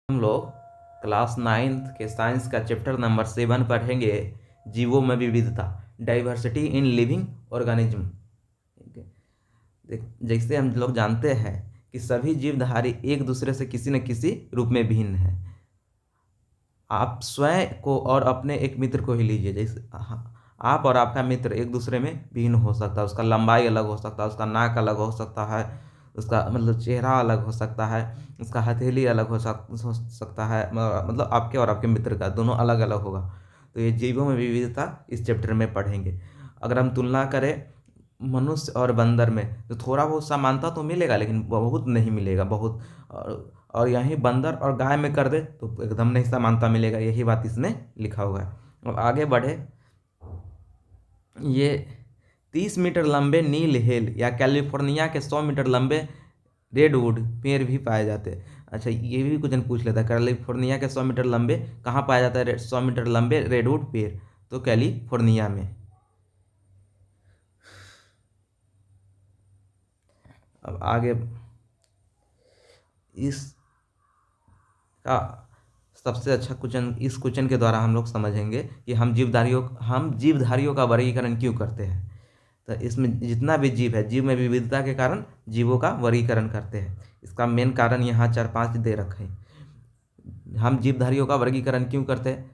हम लोग class 9th के साइंस का चैप्टर नंबर 7 पढ़ेंगे, जीवों में विविधता, डाइवर्सिटी इन लिविंग ऑर्गेनिज्म। ठीक है। जैसे हम लोग जानते हैं कि सभी जीवधारी एक दूसरे से किसी न किसी रूप में भिन्न हैं। आप स्वयं को और अपने एक मित्र को ही लीजिए। जैसे आप और आपका मित्र एक दूसरे में भिन्न हो सकता है, उसका लंबाई अलग हो सकता है, उसका नाक अलग हो सकता है, उसका मतलब चेहरा अलग हो सकता है, उसका हथेली अलग हो सकता है, मतलब आपके और आपके मित्र का दोनों अलग अलग होगा। तो ये जीवों में विविधता इस चैप्टर में पढ़ेंगे। अगर हम तुलना करें मनुष्य और बंदर में, तो थोड़ा बहुत समानता तो मिलेगा, लेकिन बहुत नहीं मिलेगा, बहुत। और यहीं बंदर और गाय में कर दे तो एकदम नहीं समानता मिलेगा। यही बात इसमें लिखा हुआ है। अब आगे बढ़े। ये 30 मीटर लंबे नील हेल या कैलिफोर्निया के 100 मीटर लंबे रेडवुड पेड़ भी पाए जाते हैं। अच्छा, ये भी कुछ पूछ लेता है, कैलिफोर्निया के 100 मीटर लंबे कहाँ पाया जाता है? 100 मीटर लंबे रेडवुड पेड़ तो कैलिफोर्निया में। अब आगे इस का सबसे अच्छा क्वेश्चन, इस क्वेश्चन के द्वारा हम लोग समझेंगे कि हम जीवधारियों का वर्गीकरण क्यों करते हैं। तो इसमें जितना भी जीव है, जीव में विविधता के कारण जीवों का वर्गीकरण करते हैं। इसका मेन कारण यहाँ 4-5 दे रखे हैं। हम जीवधारियों का वर्गीकरण क्यों करते हैं?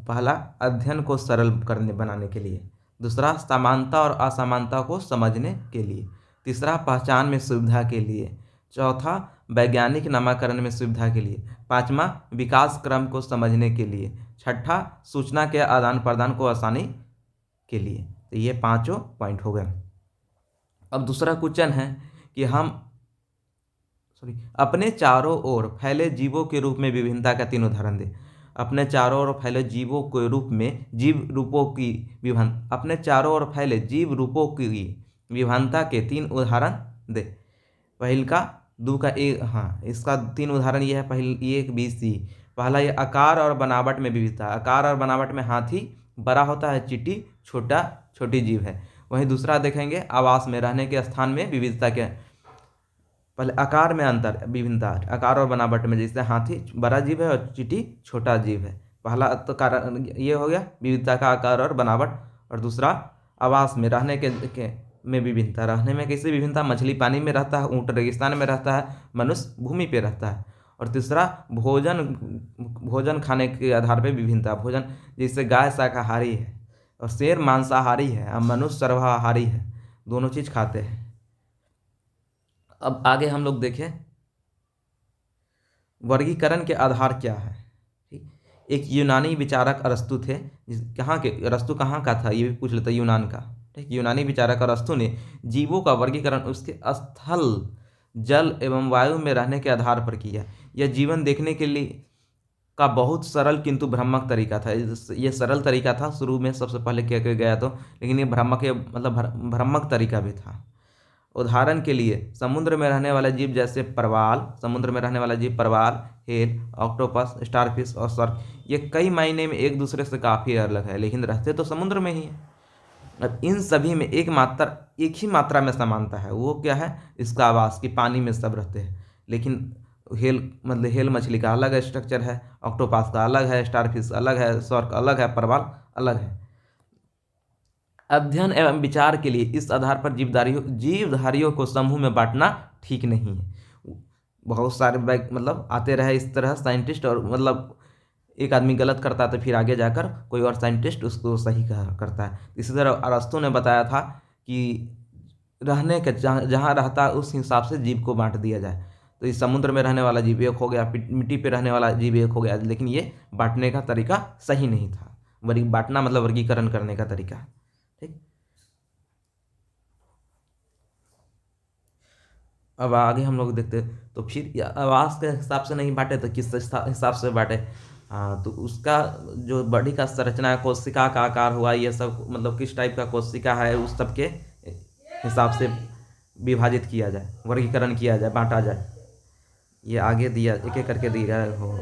पहला, अध्ययन को सरल बनाने के लिए। दूसरा, समानता और असमानता को समझने के लिए। तीसरा, पहचान में सुविधा के लिए। चौथा, वैज्ञानिक नामकरण में सुविधा के लिए। पांचवा, विकास क्रम को समझने के लिए। छठा, सूचना के आदान प्रदान को आसानी के लिए। तो ये पांचों पॉइंट हो गए। अब दूसरा क्वेश्चन है कि हम अपने चारों ओर फैले जीवों के रूप में विभिन्नता का 3 उदाहरण दें। अपने चारों ओर फैले जीवों के रूप में जीव रूपों की विभिन्न अपने चारों ओर फैले जीव रूपों की विभिन्नता के 3 उदाहरण दे। पहल का दो का एक, हाँ, इसका 3 उदाहरण ये है। पहल एक बी सी। पहला, ये आकार और बनावट में विविधता। आकार और बनावट में हाथी बड़ा होता है, चींटी छोटी जीव है। वहीं दूसरा देखेंगे, आवास में, रहने के स्थान में विविधता के। पहले आकार में अंतर, विभिन्नता आकार और बनावट में, जैसे हाथी बड़ा जीव है और चींटी छोटा जीव है। पहला तो कारण ये हो गया विविधता का आकार और बनावट। और दूसरा, आवास में, रहने के में विभिन्नता। रहने में कैसे विभिन्नता? मछली पानी में रहता है, ऊँट रेगिस्तान में रहता है, मनुष्य भूमि पे रहता है। और तीसरा, भोजन खाने के आधार पर विभिन्नता। भोजन, जैसे गाय शाकाहारी है और शेर मांसाहारी है और मनुष्य सर्वाहारी है, दोनों चीज़ खाते हैं। अब आगे हम लोग देखें वर्गीकरण के आधार क्या है। ठीक, एक यूनानी विचारक अरस्तु थे। अरस्तु कहाँ का था ये भी पूछ लेता है, यूनान का। ठीक, यूनानी विचारक अरस्तु ने जीवों का वर्गीकरण उसके स्थल, जल एवं वायु में रहने के आधार पर किया। यह जीवन देखने के लिए का बहुत सरल किंतु भ्रामक तरीका था। ये सरल तरीका था शुरू में, सबसे पहले किया गया तो, लेकिन ये भ्रामक तरीका भी था। उदाहरण के लिए, समुद्र में रहने वाले जीव जैसे परवाल, हेल, ऑक्टोपस, स्टारफिश और शार्क, ये कई मायने में एक दूसरे से काफ़ी अलग है, लेकिन रहते तो समुद्र में ही है। अब इन सभी में एक ही मात्रा में समानता है। वो क्या है? इसका आवास, कि पानी में सब रहते हैं। लेकिन हेल मछली का अलग स्ट्रक्चर है, ऑक्टोपस का अलग है, स्टारफिश अलग है, शार्क अलग है, परवाल अलग है। अध्ययन एवं विचार के लिए इस आधार पर जीवधारियों को समूह में बांटना ठीक नहीं है। बहुत सारे आते रहे इस तरह साइंटिस्ट, और एक आदमी गलत करता है तो फिर आगे जाकर कोई और साइंटिस्ट उसको सही करता है। इसी तरह अरस्तु ने बताया था कि रहने के जहाँ रहता है उस हिसाब से जीव को बांट दिया जाए। तो इस समुद्र में रहने वाला जीव एक हो गया, मिट्टी पे रहने वाला जीव एक हो गया, लेकिन ये बांटने का तरीका सही नहीं था। बांटना मतलब वर्गीकरण करने का तरीका। ठीक, अब आगे हम लोग देखते हैं। तो फिर आवास के हिसाब से नहीं बांटे तो किस हिसाब से बांटे? हाँ, तो उसका जो बॉडी का संरचना है, कोशिका का आकार हुआ, ये सब किस टाइप का कोशिका है, उस सब के हिसाब से विभाजित किया जाए, वर्गीकरण किया जाए, बांटा जाए। ये आगे दिया, एक एक करके दिया हो।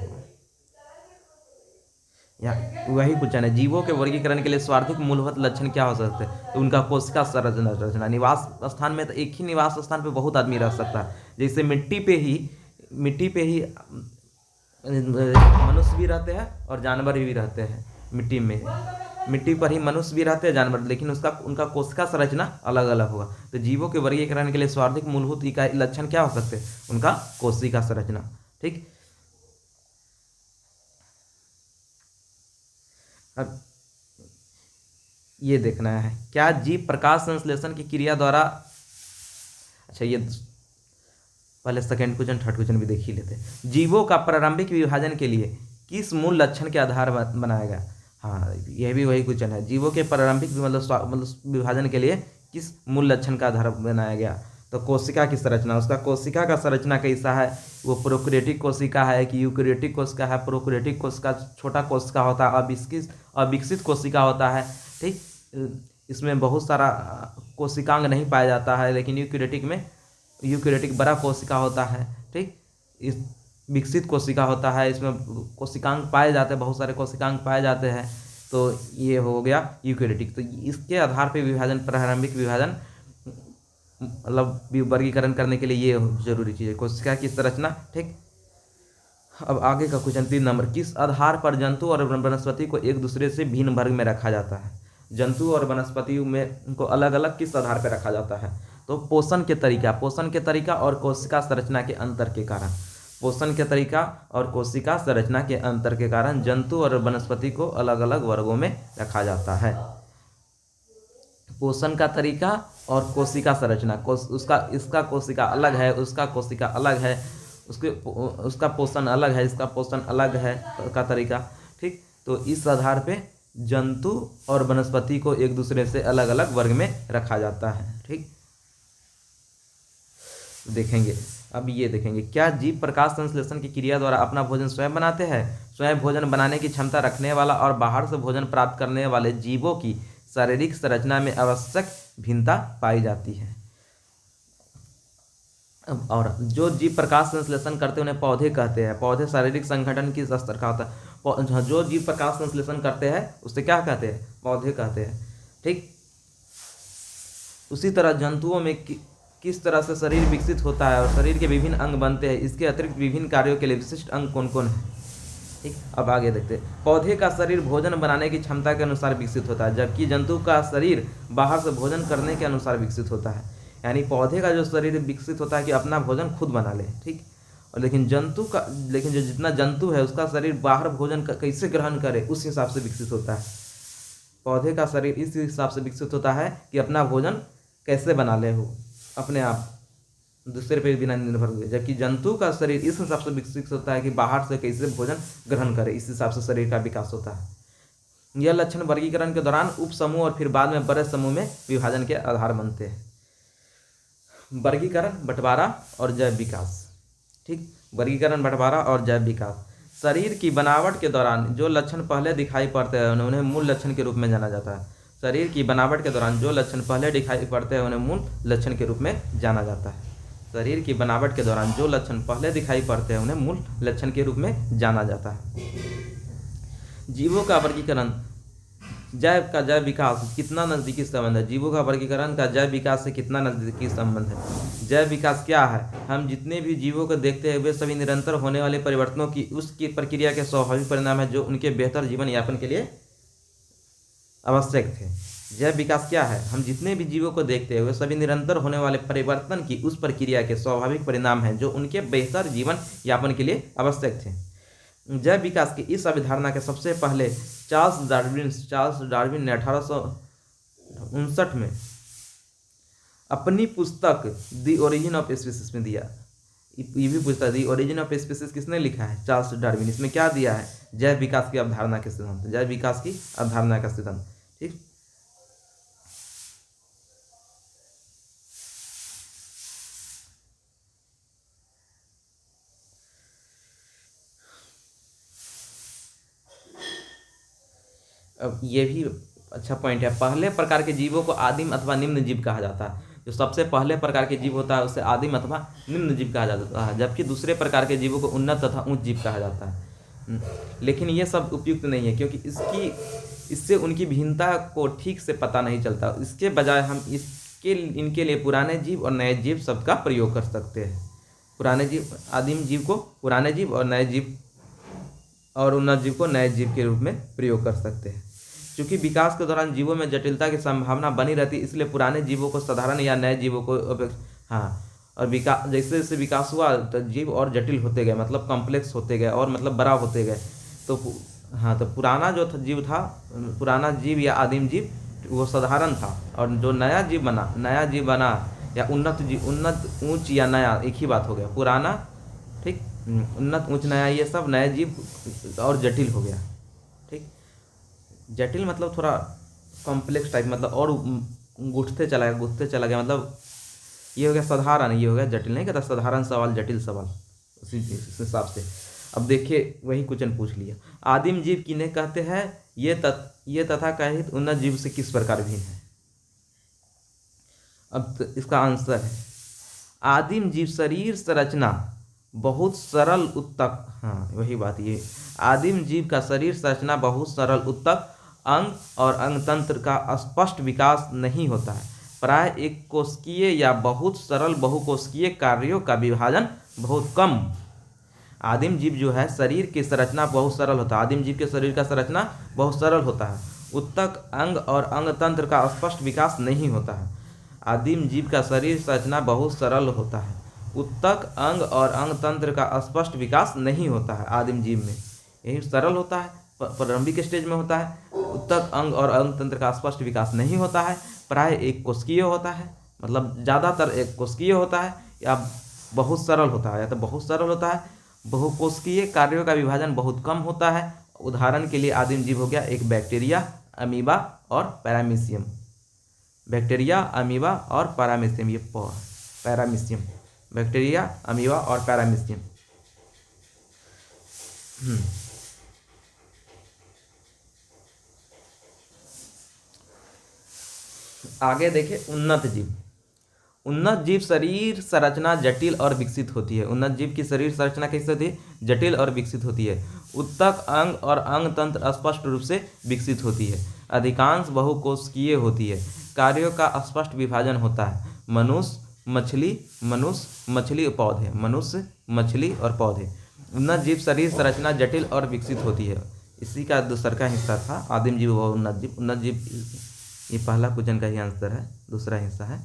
या वही क्वेश्चन है, जीवों के वर्गीकरण के लिए स्वार्थिक मूलभूत लक्षण क्या हो सकते हैं? तो उनका कोशिका संरचना। निवास स्थान में तो एक ही निवास स्थान पे बहुत आदमी रह सकता है। जैसे मिट्टी पे ही मनुष्य भी रहते हैं और जानवर भी रहते हैं मिट्टी में। मिट्टी पर ही मनुष्य भी रहते हैं, जानवर, लेकिन उनका कोशिका संरचना अलग अलग होगा। तो जीवों के वर्गीकरण के लिए स्वाभाविक मूलभूत इकाई लक्षण क्या हो सकते हैं? उनका कोशिका संरचना। ठीक, अब ये देखना है, क्या जीव प्रकाश संश्लेषण की क्रिया द्वारा, अच्छा ये पहले सेकंड क्वेश्चन थर्ड क्वेश्चन भी देख ही लेते हैं। जीवों का प्रारंभिक विभाजन के लिए किस मूल लक्षण के आधार बनाया गया? हाँ, यह भी वही क्वेश्चन है। जीवों के प्रारंभिक मतलब विभाजन के लिए किस मूल लक्षण का आधार बनाया गया? तो कोशिका की संरचना, उसका कोशिका का संरचना कैसा है? वो प्रोकैरियोटिक कोशिका है कि यूकैरियोटिक कोशिका है? प्रोकैरियोटिक कोशिका छोटा कोशिका होता है, अविकसित कोशिका होता है। ठीक, इसमें बहुत सारा कोशिकांग नहीं पाया जाता है, लेकिन यूकैरियोटिक बड़ा कोशिका होता है। ठीक, इस विकसित कोशिका होता है, इसमें कोशिकांग पाए जाते हैं, बहुत सारे कोशिकांग पाए जाते हैं। तो ये हो गया यूकैरियोटिक। तो इसके आधार पे विभाजन, प्रारंभिक विभाजन मतलब वर्गीकरण करने के लिए ये जरूरी चीज़ है, कोशिका की संरचना। ठीक, अब आगे का क्वेश्चन 3 नंबर, किस आधार पर जंतु और वनस्पति को एक दूसरे से भिन्न वर्ग में रखा जाता है? जंतु और वनस्पति में को अलग अलग किस आधार पर रखा जाता है? तो पोषण के तरीका और कोशिका संरचना के अंतर के कारण। पोषण के तरीका और कोशिका संरचना के अंतर के कारण जंतु और वनस्पति को अलग अलग वर्गों में रखा जाता है। पोषण का तरीका और कोशिका संरचना, इसका कोशिका अलग है, उसका कोशिका अलग है, उसका पोषण अलग है, इसका पोषण अलग है का तरीका। ठीक, तो इस आधार पे जंतु और वनस्पति को एक दूसरे से अलग अलग वर्ग में रखा जाता है। ठीक, देखेंगे, अब ये देखेंगे, क्या जीव प्रकाश संश्लेषण की क्रिया द्वारा अपना भोजन स्वयं बनाते हैं? स्वयं भोजन बनाने की क्षमता रखने वाला और बाहर से भोजन प्राप्त करने वाले जीवों की शारीरिक संरचना में आवश्यक भिन्नता पाई जाती है। और जो जीव प्रकाश संश्लेषण करते हैं उन्हें पौधे कहते हैं। पौधे शारीरिक संगठन किस स्तर का होता है? जो जीव प्रकाश संश्लेषण करते हैं उससे क्या कहते हैं? पौधे कहते हैं। ठीक, उसी तरह जंतुओं में किस तरह से शरीर विकसित होता है और शरीर के विभिन्न अंग बनते हैं, इसके अतिरिक्त विभिन्न कार्यों के लिए विशिष्ट अंग कौन कौन है? ठीक, अब आगे देखते हैं। पौधे का शरीर भोजन बनाने की क्षमता के अनुसार विकसित होता है, जबकि जंतु का शरीर बाहर से भोजन करने के अनुसार विकसित होता है। यानी पौधे का जो शरीर विकसित होता है कि अपना भोजन खुद बना ले। ठीक, और लेकिन जो जितना जंतु है उसका शरीर बाहर भोजन कैसे ग्रहण करे उस हिसाब से विकसित होता है। पौधे का शरीर इस हिसाब से विकसित होता है कि अपना भोजन कैसे बना ले हो अपने आप, दूसरे पे बिना निर्भर हुए, जबकि जंतु का शरीर इस हिसाब से विकसित होता है कि बाहर से कैसे भोजन ग्रहण करे, इस हिसाब से शरीर का विकास होता है। यह लक्षण वर्गीकरण के दौरान उप समूह और फिर बाद में बड़े समूह में विभाजन के आधार बनते हैं। वर्गीकरण, बंटवारा और जैव विकास। ठीक, वर्गीकरण, बंटवारा और जैव विकास। शरीर की बनावट के दौरान जो लक्षण पहले दिखाई पड़ते हैं उन्हें मूल लक्षण के रूप में जाना जाता है। शरीर की बनावट के दौरान जो लक्षण पहले दिखाई पड़ते हैं उन्हें मूल लक्षण के रूप में जाना जाता है। शरीर की बनावट के दौरान जो लक्षण पहले दिखाई पड़ते हैं उन्हें मूल लक्षण के रूप में जाना जाता है। जीवों का वर्गीकरण, जैव का जैव विकास कितना नज़दीकी संबंध है? जीवों का वर्गीकरण का जैव विकास से कितना नज़दीकी संबंध है? जैव विकास क्या है? हम जितने भी जीवों को देखते हैं वे सभी निरंतर होने वाले परिवर्तनों की उसकी प्रक्रिया के स्वाभाविक परिणाम है जो उनके बेहतर जीवन यापन के लिए आवश्यक थे। जैव विकास क्या है? हम जितने भी जीवों को देखते हैं वे सभी निरंतर होने वाले परिवर्तन की उस प्रक्रिया के स्वाभाविक परिणाम हैं जो उनके बेहतर जीवन यापन के लिए आवश्यक थे। जैव विकास की इस अवधारणा के सबसे पहले चार्ल्स डार्विन ने 1859 में अपनी पुस्तक द ओरिजिन ऑफ स्पीसीज में दिया। ये भी पूछता है द ओरिजिन ऑफ स्पीसीज किसने लिखा है? Charles Darwin. इसमें क्या दिया है? जैव विकास की अवधारणा के सिद्धांत, जैव विकास की अवधारणा का सिद्धांत। ठीक, अब ये भी अच्छा पॉइंट है। पहले प्रकार के जीवों को आदिम अथवा निम्न जीव कहा जाता है। जो सबसे पहले प्रकार के जीव होता है उसे आदिम अथवा निम्न जीव कहा जाता है, जबकि दूसरे प्रकार के जीवों को उन्नत तथा उच्च जीव कहा जाता है। लेकिन ये सब उपयुक्त नहीं है क्योंकि इससे उनकी भिन्नता को ठीक से पता नहीं चलता। इसके बजाय हम इनके लिए पुराने जीव और नए जीव शब्द का प्रयोग कर सकते हैं। पुराने जीव, आदिम जीव को पुराने जीव और नए जीव और उन्नत जीव को नए जीव के रूप में प्रयोग कर सकते हैं। क्योंकि विकास के दौरान जीवों में जटिलता की संभावना बनी रहती है, इसलिए पुराने जीवों को साधारण या नए जीवों को हाँ, और विकास जैसे जैसे विकास हुआ तो जीव और जटिल होते गए, मतलब कॉम्प्लेक्स होते गए और मतलब बड़ा होते गए। तो हाँ, तो पुराना जो था जीव था, पुराना जीव या आदिम जीव वो साधारण था, और जो नया जीव बना या उन्नत जीव, उन्नत ऊंच या नया एक ही बात हो गया, पुराना ठीक, उन्नत ऊंच नया, ये सब नए जीव और जटिल हो गया। ठीक, जटिल मतलब थोड़ा कॉम्प्लेक्स टाइप, मतलब और गुथते चला गया, मतलब ये हो गया साधारण, ये हो गया जटिल। नहीं कहता साधारण सवाल जटिल सवाल, उसी हिसाब से। अब देखिए वही क्वेश्चन पूछ लिया, आदिम जीव किन्हें कहते हैं, ये तथा कथित उन्नत जीव से किस प्रकार भिन्न है। अब तो इसका आंसर है, आदिम जीव शरीर संरचना बहुत सरल उत्तक, हाँ वही बात, ये आदिम जीव का शरीर संरचना बहुत सरल उत्तक, अंग और अंगतंत्र का स्पष्ट विकास नहीं होता है, प्राय एक कोशिकीय या बहुत सरल बहुकोशिकीय कार्यों का विभाजन बहुत कम। आदिम जीव जो है शरीर की संरचना बहुत सरल होता है, आदिम जीव के शरीर का संरचना बहुत सरल होता है, उत्तक अंग और अंगतंत्र का स्पष्ट विकास नहीं होता है। आदिम जीव का शरीर संरचना बहुत सरल होता है, उत्तक अंग और अंगतंत्र का स्पष्ट विकास नहीं होता है आदिम जीव में। यही सरल होता है, प्रारंभिक स्टेज में होता है, उत्तक अंग और अंगतंत्र का स्पष्ट विकास नहीं होता है, प्राय एक कोशिकीय होता है, मतलब ज़्यादातर एक कोशिकीय होता है, या बहुत सरल होता है, या तो बहुत सरल होता है, बहुकोशिकीय कार्यों का विभाजन बहुत कम होता है। उदाहरण के लिए आदिम जीव हो गया एक बैक्टीरिया, अमीबा और पैरामीशियम। बैक्टीरिया, अमीबा और पैरामीशियम, ये पैरामीशियम, बैक्टीरिया, अमीबा और पैरामीशियम। आगे देखिए उन्नत जीव। उन्नत जीव शरीर संरचना जटिल और विकसित होती है। उन्नत जीव की शरीर संरचना कैसी होती है, जटिल और विकसित होती है। उत्तक अंग और अंग तंत्र स्पष्ट रूप से विकसित होती है, अधिकांश बहुकोशिकीय होती है, कार्यों का स्पष्ट विभाजन होता है। मनुष्य, मछली, पौधे, मनुष्य, मछली और पौधे। उन्नत जीव शरीर संरचना जटिल और विकसित होती है। इसी का दूसरा का हिस्सा था आदिम जीव और उन्नत जीव। उन्नत जीव ये पहला क्वेश्चन का ही आंसर है, दूसरा हिस्सा है।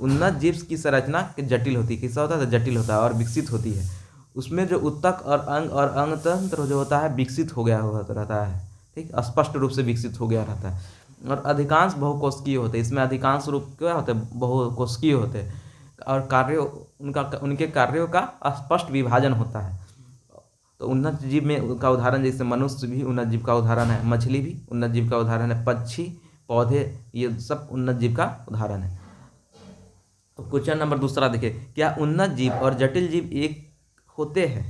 उन्नत जीव की संरचना जटिल होती है, कैसा होता है, जटिल होता है और विकसित होती है। उसमें जो उत्तक और अंग तंत्र जो होता है विकसित हो गया रहता है, ठीक, स्पष्ट रूप से विकसित हो गया रहता है। और अधिकांश बहुकोशिकीय होते हैं, इसमें अधिकांश रूप क्या होते हैं, बहुकोशिकीय होते हैं, और उनके कार्यों का स्पष्ट विभाजन होता है। तो उन्नत जीव में का उदाहरण जैसे मनुष्य भी उन्नत जीव का उदाहरण है, मछली भी उन्नत जीव का उदाहरण है, पक्षी, पौधे, ये सब उन्नत जीव का उदाहरण है। तो क्वेश्चन नंबर दूसरा देखिए, क्या उन्नत जीव और जटिल जीव एक होते हैं।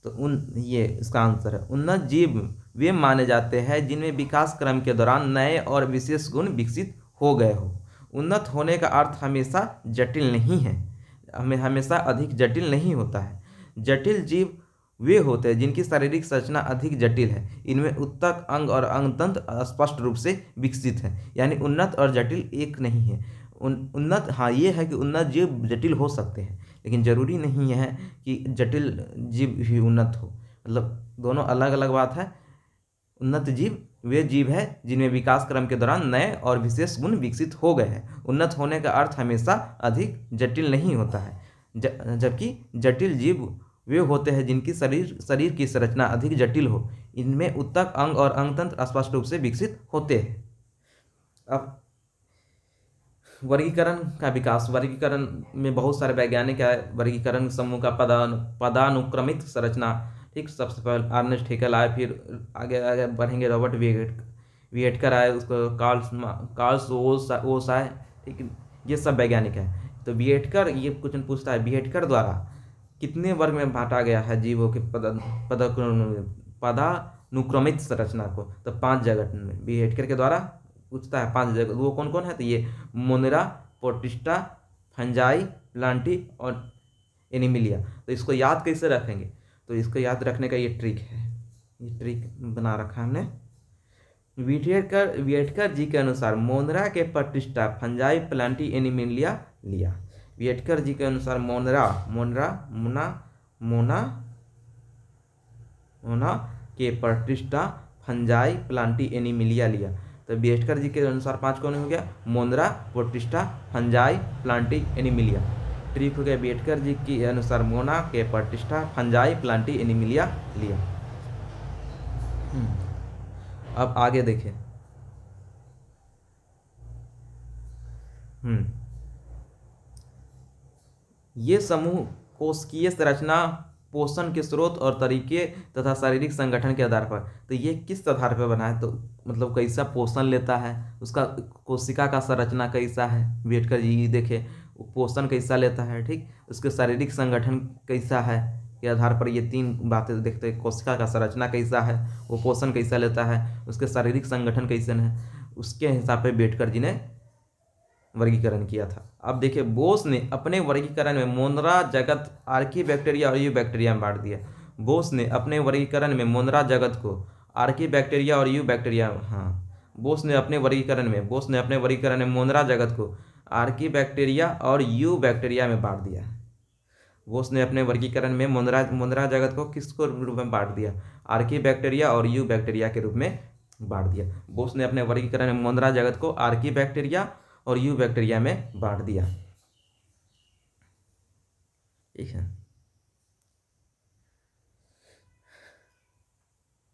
तो ये इसका आंसर है, उन्नत जीव वे माने जाते हैं जिनमें विकास क्रम के दौरान नए और विशेष गुण विकसित हो गए हो। उन्नत होने का अर्थ हमेशा जटिल नहीं है, हमेशा अधिक जटिल नहीं होता है। जटिल जीव वे होते हैं जिनकी शारीरिक संरचना अधिक जटिल है, इनमें उत्तक अंग और अंगतंत्र स्पष्ट रूप से विकसित है। यानी उन्नत और जटिल एक नहीं है। उन्नत, हाँ ये है कि उन्नत जीव जटिल हो सकते हैं, लेकिन जरूरी नहीं है कि जटिल जीव ही उन्नत हो, मतलब दोनों अलग अलग बात है। उन्नत जीव वे जीव है जिनमें विकास क्रम के दौरान नए और विशेष गुण विकसित हो गए हैं। उन्नत होने का अर्थ हमेशा अधिक जटिल नहीं होता है, जबकि जटिल जीव वे होते हैं जिनकी शरीर की संरचना अधिक जटिल हो, इनमें उत्तक अंग और अंगतंत्र स्पष्ट रूप से विकसित होते हैं। अब वर्गीकरण का विकास, वर्गीकरण में बहुत सारे वैज्ञानिक है। वर्गीकरण समूह का पदानुक्रमित संरचना, ठीक, सबसे पहले अर्नेस्ट हैकेल आए, फिर आगे आगे बढ़ेंगे रॉबर्ट विएटकर आए, उसको कार्ल ओस आए, ठीक, ये सब वैज्ञानिक है। तो विएटकर, ये क्वेश्चन पूछता है विएटकर द्वारा कितने वर्ग में बांटा गया है जीवों के पदानुक्रमित संरचना को। तो 5 जगह में विएटकर के द्वारा पूछता है, 5 जगह। वो कौन कौन है, तो ये मोनेरा, प्रोटिस्टा, फंजाई, प्लांटी और एनिमिलिया। तो इसको याद कैसे रखेंगे, तो इसको याद रखने का ये ट्रिक है, ये ट्रिक बना रखा है हमने। विएटकर जी के अनुसार मोनेरा के प्रोटिस्टा, फंजाई, प्लांटी, एनिमिलिया लिया। विएटकर जी के अनुसार मोना, मोना के प्रतिष्ठा फंजाई प्लांटी एनिमिलिया लिया। तो बियटकर जी के अनुसार 5 कौन हो गया? मोनरा, प्रतिष्ठा, फंजाई, प्लांटी एनिमिलिया। ट्रिक हो गया बियटकर जी के अनुसार मोना के प्रतिष्ठा फंजाई प्लांटी एनिमिलिया लिया। अब आगे देखें। ये समूह कोशिकीय संरचना, पोषण के स्रोत और तरीके तथा शारीरिक संगठन के आधार पर, तो ये किस आधार पर बना है? तो मतलब कैसा पोषण लेता है, उसका कोशिका का संरचना कैसा है, बेटकर जी देखे पोषण कैसा लेता है, ठीक, उसके शारीरिक संगठन कैसा है के आधार पर ये 3 बातें देखते हैं। कोशिका का संरचना कैसा है, वो पोषण कैसा लेता है, उसके शारीरिक संगठन कैसे है, उसके हिसाब पर बेटकर जी ने वर्गीकरण किया था। अब देखिए बोस ने अपने वर्गीकरण में मोनरा जगत आर्की बैक्टीरिया और यू बैक्टीरिया में बांट दिया। बोस ने अपने वर्गीकरण में मोनरा जगत को आर्की बैक्टीरिया और यू बैक्टीरिया, बोस ने अपने वर्गीकरण में मोनरा जगत को आर्की बैक्टीरिया और यू बैक्टीरिया में बांट दिया। बोस ने अपने वर्गीकरण में मोनरा जगत को किसको रूप में बांट दिया? आर्की बैक्टीरिया और यू बैक्टीरिया के रूप में बांट दिया। बोस ने अपने वर्गीकरण में मोनरा जगत को आर्की बैक्टीरिया और यू बैक्टीरिया में बांट दिया। ठीक है।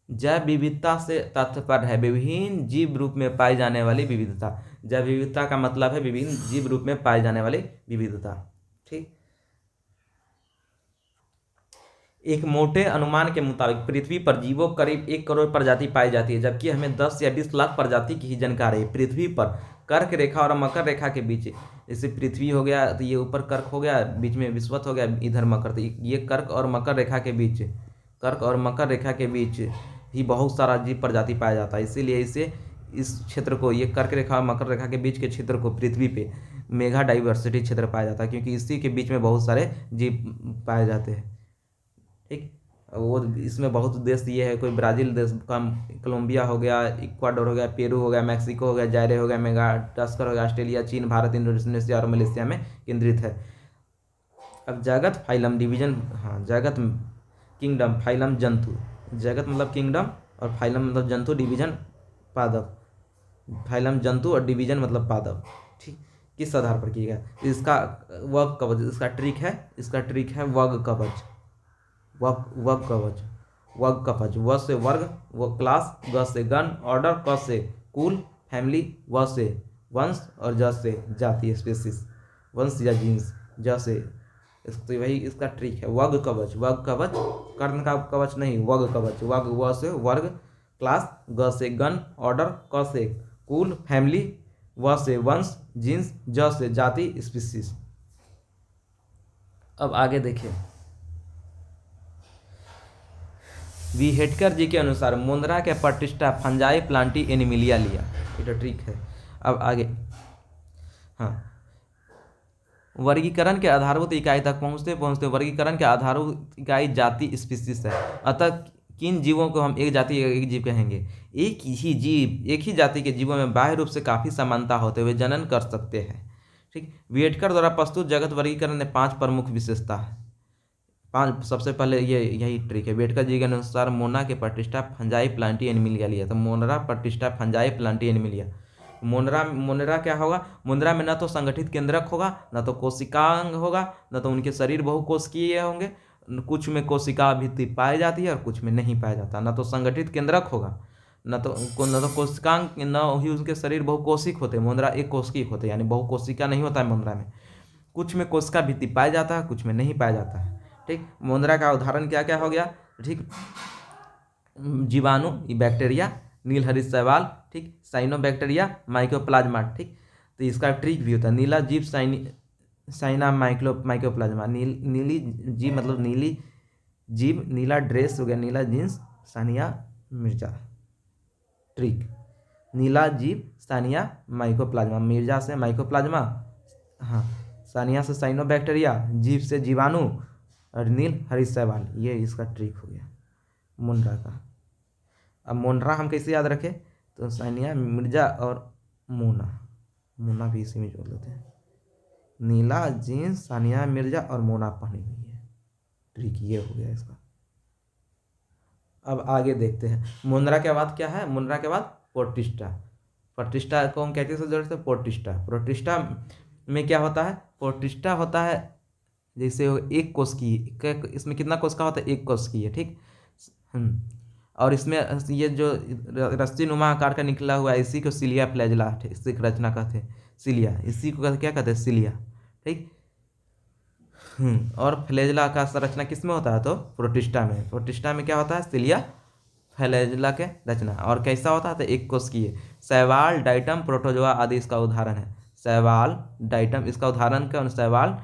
जैव विविधता से तात्पर्य है विभिन्न जीव रूप में पाई जाने वाली विविधता। जैव विविधता का मतलब है विभिन्न जीव रूप में पाई जाने वाली विविधता। ठीक। एक मोटे अनुमान के मुताबिक पृथ्वी पर जीवों करीब 1 करोड़ प्रजाति पाई जाती है, जबकि हमें 10 या 20 लाख प्रजाति की ही जानकारी है। पृथ्वी पर कर्क रेखा और मकर रेखा के बीच, जैसे पृथ्वी हो गया तो ये ऊपर कर्क हो गया, बीच में विषुवत हो गया, इधर मकर, तो ये कर्क और मकर रेखा के बीच ही बहुत सारा जीव प्रजाति पाया जाता है। इसीलिए इस क्षेत्र को, ये कर्क रेखा और मकर रेखा के बीच के क्षेत्र को पृथ्वी पे मेगा डाइवर्सिटी क्षेत्र पाया जाता है, क्योंकि इसी के बीच में बहुत सारे जीव पाए जाते हैं। ठीक। वो इसमें बहुत देश ये है, कोई ब्राज़ील देश का, कोलंबिया हो गया, इक्वाडोर हो गया, पेरू हो गया, मैक्सिको हो गया, जायरे हो गया, मेडागास्कर हो गया, ऑस्ट्रेलिया, चीन, भारत, इंडोनेशिया और मलेशिया में केंद्रित है। अब जगत फाइलम डिवीजन, जगत किंगडम, फाइलम जंतु, जगत मतलब किंगडम और फाइलम मतलब जंतु, डिवीजन पादप, फाइलम जंतु और डिवीजन मतलब पादप। ठीक। किस आधार पर किया गया? इसका वर्ग कवच, इसका ट्रिक है वर्ग कवच। वर्ग कवच, व से वर्ग, व क्लास, ग से गण, ऑर्डर, क से कुल, फैमिली, व से वंश और ज से जाति, स्पीसीज, वंश या जीन्स, ज से, तो वही इसका ट्रिक है वर्ग कवच। कर्ण का कवच नहीं, वर्ग कवच। वर्ग व से वर्ग, क्लास, ग से गण, ऑर्डर, क से कुल, फैमिली, व से वंश, जीन्स, ज से जाति, स्पीसीज। अब आगे देखिए। विहेटकर जी के अनुसार मोनरा के प्रतिष्ठा फंजाई प्लांटी एनिमिलिया लिया। ये तो ट्रिक है। अब आगे, वर्गीकरण के आधारभूत इकाई तक पहुँचते वर्गीकरण के आधारभूत इकाई जाति, स्पीसीज है। अतः किन जीवों को हम एक जाति एक जीव कहेंगे? एक ही जाति के जीवों में बाह्य रूप से काफ़ी समानता होते हुए जनन कर सकते हैं। ठीक। विहेटकर द्वारा प्रस्तुत जगत वर्गीकरण में 5 प्रमुख विशेषता है। 5, सबसे पहले यही ट्रिक है। बेटकर जी के अनुसार मोना के प्रतिष्ठा फंजाई प्लांटी एनिमिलिया लिया। तो मोनरा प्रतिष्ठा फंजाई प्लांटी एनिमिलिया। मोनरा क्या होगा? मोनरा में न तो संगठित केंद्रक होगा, न तो कोशिकांग होगा, न तो उनके शरीर बहुकोशिकीय होंगे। कुछ में कोशिका भित्ति पाई जाती है और कुछ में नहीं पाया जाता। न तो संगठित केंद्रक होगा, न तो कोशिकांग, न ही उनके शरीर बहुकोशिक होते। मोनरा एक कोशिक होते, यानी बहुकोशिका नहीं होता है मोनरा में। कुछ में कोशिका भित्ति पाया जाता है, कुछ में नहीं पाया जाता है। ठीक। मोनरा का उदाहरण क्या क्या हो गया? ठीक, जीवाणु, बैक्टीरिया, नीलहरित शैवाल, ठीक, साइनोबैक्टीरिया, माइकोप्लाज्मा। ठीक। तो इसका ट्रिक भी होता है। नीला जीव साइना माइकोप्लाज्मा, नीली जीव मतलब नीली जीव, नीला ड्रेस हो गया, नीला जीन्स, सानिया मिर्जा। ट्रिक, नीला जीव सानिया माइकोप्लाज्मा, मिर्जा से माइकोप्लाज्मा, सानिया से साइनोबैक्टीरिया, जीव से जीवाणु और नील हरित शैवाल। ये इसका ट्रिक हो गया मोनरा का। अब मोनरा हम कैसे याद रखें? तो सानिया मिर्जा और मोना भी इसी में जोड़ लेते हैं। नीला जीन्स, सानिया मिर्जा और मोना पहनी हुई है। ट्रिक ये हो गया इसका। अब आगे देखते हैं, मुंद्रा के बाद क्या है, मुंद्रा के बाद प्रोटिस्टा। प्रोटिस्टा को हम कहते हैं जोड़ते हैं प्रोटिस्टा। प्रोटिस्टा में क्या होता है, प्रोटिस्टा होता है जैसे एक कोष की, इसमें कितना कोष का होता है, एक कोष की है, ठीक। और इसमें ये जो रस्सी नुमा आकार का निकला हुआ है इसी को सिलिया फ्लैजिला, इसी की रचना कहते हैं सिलिया, इसी को क्या कहते हैं, सिलिया, ठीक। और फ्लैजिला का संरचना किस में होता है, तो प्रोटिस्टा में। प्रोटिस्टा में क्या होता है, सिलिया फ्लैजिला के रचना। और कैसा होता है, तो एक कोशिकीय। शैवाल, डाइटम, प्रोटोजोआ आदि इसका उदाहरण है। शैवाल, डाइटम इसका उदाहरण क्या, शैवाल,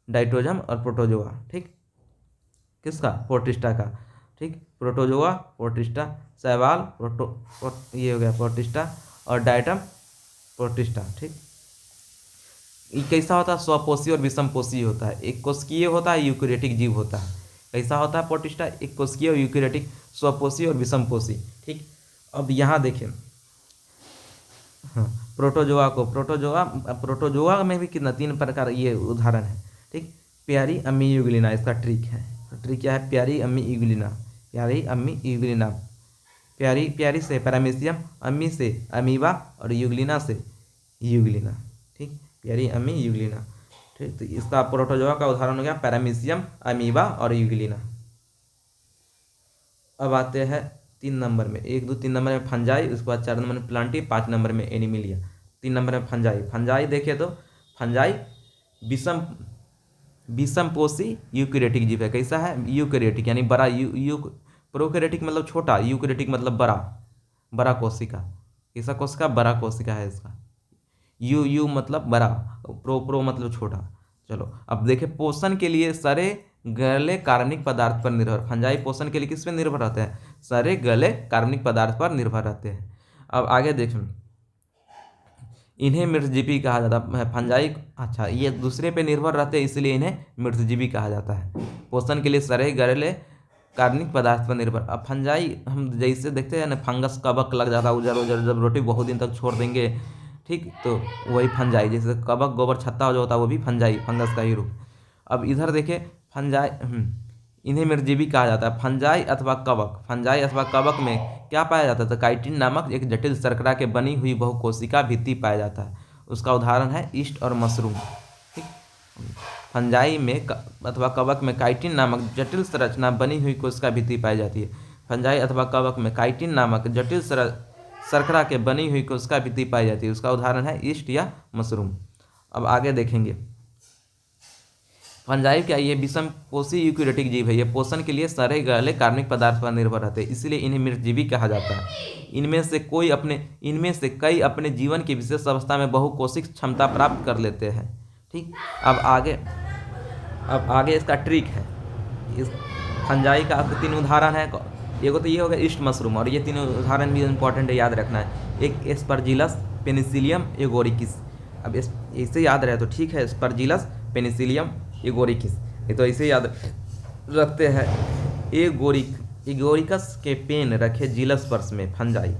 डाइटोजम और प्रोटोजोआ, ठीक, किसका, प्रोटिस्टा का, ठीक। प्रोटोजोआ प्रोटिस्टा, शैवाल ये हो गया प्रोटिस्टा, और डाइटम प्रोटिस्टा, ठीक। ये कैसा होता है, स्वपोषी और विषमपोषी होता है। एक कोशिकीय होता है, यूकेरियोटिक जीव होता है। कैसा होता है प्रोटिस्टा, एक कोशिकीय और यूकेरियोटिक, स्वपोषी और विषमपोषी, ठीक। अब यहाँ देखें, हाँ, प्रोटोजोआ को, प्रोटोजोआ में भी कितना, 3 प्रकार ये उदाहरण है, ठीक। प्यारी अम्मी यूग्लिना इसका ट्रिक है। ट्रिक क्या है, प्यारी अम्मी यूग्लिना, प्यारी अम्मी यूग्लिना, प्यारी से पैरामीशियम, अम्मी से अमीबा और यूग्लिना से यूग्लिना, ठीक। प्यारी अम्मी यूग्लिना, ठीक। तो इसका प्रोटोजोआ का उदाहरण हो गया पैरामीशियम, अमीबा और यूग्लिना। अब आते हैं 3 नंबर में, 1 2 3 नंबर में फंजाई, उसके बाद 4 नंबर में प्लांटी, 5 नंबर में एनिमिलिया। 3 नंबर में फंजाई। फंजाई देखे तो फंजाई विषमपोषी यूकेरियोटिक जीव है। कैसा है, यूकेरियोटिक यानी बड़ा, प्रोकैरियोटिक मतलब छोटा, यूकेरियोटिक मतलब बड़ा कोशिका। कैसा कोशिका, बड़ा कोशिका है इसका। यू मतलब बड़ा, प्रो मतलब छोटा। चलो अब देखें, पोषण के लिए सरे गले कार्बनिक पदार्थ पर निर्भर। फंजाई पोषण के लिए किस पे निर्भर रहते हैं, सरे गले कार्बनिक पदार्थ पर निर्भर रहते हैं। अब आगे देखें, इन्हें मृतजीवी कहा जाता है। फंजाई, अच्छा, ये दूसरे पे निर्भर रहते हैं इसलिए इन्हें मृतजीवी कहा जाता है। पोषण के लिए सरे गले कार्बनिक पदार्थ पर निर्भर। अब फंजाई हम जैसे देखते हैं ना, फंगस कवक लग जाता है उजर उजर, जब रोटी बहुत दिन तक छोड़ देंगे, ठीक, तो वही फंजाई। जैसे कवक, गोबर, छत्ता जो होता है वो भी फंजाई, फंगस का ही रूप। अब इधर देखें, फंजाई, इन्हें मृतजीवी कहा जाता है। फंजाई अथवा कवक, फंजाई अथवा कवक में क्या पाया जाता है, तो काइटिन नामक एक जटिल शर्करा के बनी हुई बहुकोशिका भित्ति पाया जाता है। उसका उदाहरण है ईस्ट और मशरूम, ठीक। फंजाई में अथवा कवक में काइटिन नामक जटिल संरचना बनी हुई कोशिका भित्ति पाई जाती है। फंजाई अथवा कवक में काइटिन नामक जटिल शर्करा के बनी हुई कोशिका भित्ति पाई जाती है। उसका उदाहरण है ईस्ट या मशरूम। अब आगे देखेंगे, फंजाई क्या, ये विषमपोषी यूकेरियोटिक जीव है। ये पोषण के लिए सरे गले कार्बनिक पदार्थ पर निर्भर रहते हैं, इसलिए इन्हें मृतजीवी कहा जाता है। इनमें से कई अपने जीवन की विशेष अवस्था में बहुकोशिक क्षमता प्राप्त कर लेते हैं, ठीक। अब आगे इसका ट्रिक है। इस फंजाई का 3 उदाहरण है। एगो तो ये हो गया ईस्ट मशरूम, और ये 3 उदाहरण भी इंपॉर्टेंट है, याद रखना है। एक एस्परजिलस, पेनिसिलियम, एगोरिकिस। अब इसे याद रहे तो ठीक है, एस्परजिलस, पेनिसिलियम, एगोरिकिस, ये तो इसे याद रखते हैं। एगोरिकस के पेन रखे जीलस पर्स में फंजाई,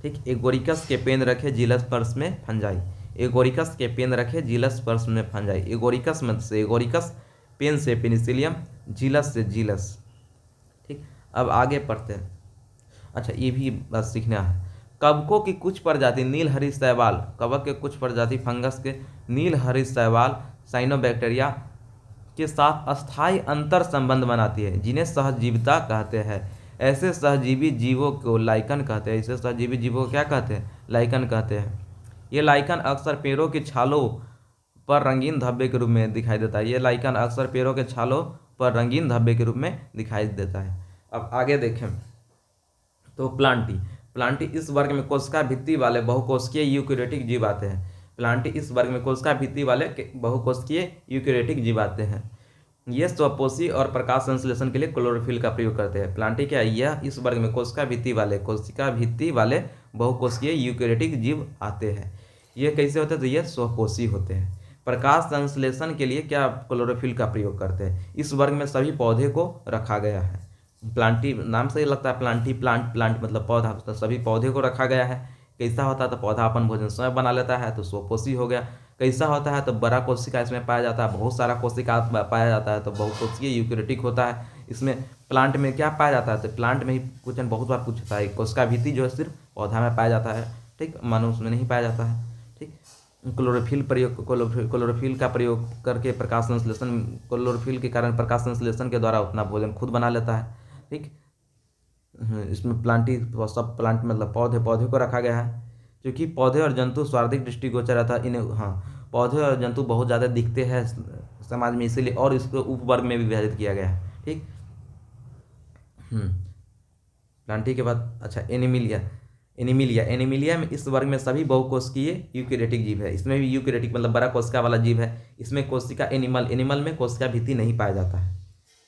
ठीक। एगोरिकस के पेन रखे जीलस पर्स में फंजाई। एगोरिकस के पेन रखे जीलस पर्स में फंजाई। एगोरिकस मत से एगोरिकस, पेन से पेनिसिलियम, जीलस से जीलस, ठीक। अब आगे पढ़ते हैं। अच्छा, ये भी बात सीखना है। कवकों की कुछ प्रजाति नील हरी शैवाल, कवक के कुछ प्रजाति फंगस के नील हरी शैवाल साइनोबैक्टीरिया के साथ अस्थायी अंतर संबंध बनाती है, जिन्हें सहजीविता कहते हैं। ऐसे सहजीवी जीवों को लाइकन कहते हैं। ऐसे सहजीवी जीवों को क्या कहते हैं, लाइकन कहते हैं। ये लाइकन अक्सर पेड़ों की छालों पर रंगीन धब्बे के रूप में दिखाई देता है। ये लाइकन अक्सर पेड़ों के छालों पर रंगीन धब्बे के रूप में दिखाई देता है। अब आगे देखें तो प्लांटी इस वर्ग में कोशिका भित्ति वाले बहुकोशिकीय यूकेरियोटिक जीव आते हैं। प्लांटी इस वर्ग में कोशिका भित्ति वाले बहुकोशिकीय यूकेरियोटिक जीव आते हैं। ये स्वपोषी और प्रकाश संश्लेषण के लिए क्लोरोफिल का प्रयोग करते हैं। प्लांटी क्या है, यह इस वर्ग में कोशिका भित्ति वाले बहुकोशिकीय यूकेरियोटिक जीव आते हैं। ये कैसे होते हैं, तो ये स्वपोषी होते हैं। प्रकाश संश्लेषण के लिए क्या, क्लोरोफिल का प्रयोग करते हैं। इस वर्ग में सभी पौधे को रखा गया है। प्लांटी नाम से ही लगता है, प्लांट मतलब पौधा, तो सभी पौधे को रखा गया है। कैसा होता है, तो पौधा अपन भोजन स्वयं बना लेता है, तो स्वपोषी हो गया। कैसा होता है, तो बड़ा कोशिका इसमें पाया जाता है, बहुत सारा कोशिका पाया जाता है, तो बहुकोशिकीय यूकेरियोटिक होता है। इसमें प्लांट में क्या पाया जाता है, तो प्लांट में ही क्वेश्चन बहुत बार पूछता है। कोशिका भित्ति जो है सिर्फ पौधा में पाया जाता है, ठीक, मनुष्य में नहीं पाया जाता है, ठीक। क्लोरोफिल प्रयोग, क्लोरोफिल का प्रयोग करके प्रकाश संश्लेषण, क्लोरोफिल के कारण प्रकाश संश्लेषण के द्वारा अपना भोजन खुद बना लेता है, ठीक। इसमें प्लांटी सब प्लांट मतलब पौधे को रखा गया है, क्योंकि पौधे और जंतु स्वार्थिक दृष्टिगोचर था इन्हें, हाँ, पौधे और जंतु बहुत ज़्यादा दिखते हैं समाज में, इसीलिए और इसको उपवर्ग में भी विभाजित किया गया है, ठीक। प्लांटी के बाद अच्छा एनिमिलिया में इस वर्ग में सभी बहुकोशिकीय यूकेरियोटिक जीव है। इसमें भी यूकेरियोटिक मतलब बड़ा कोशिका वाला जीव है। इसमें कोशिका एनिमल में कोशिका भित्ति नहीं पाया जाता है।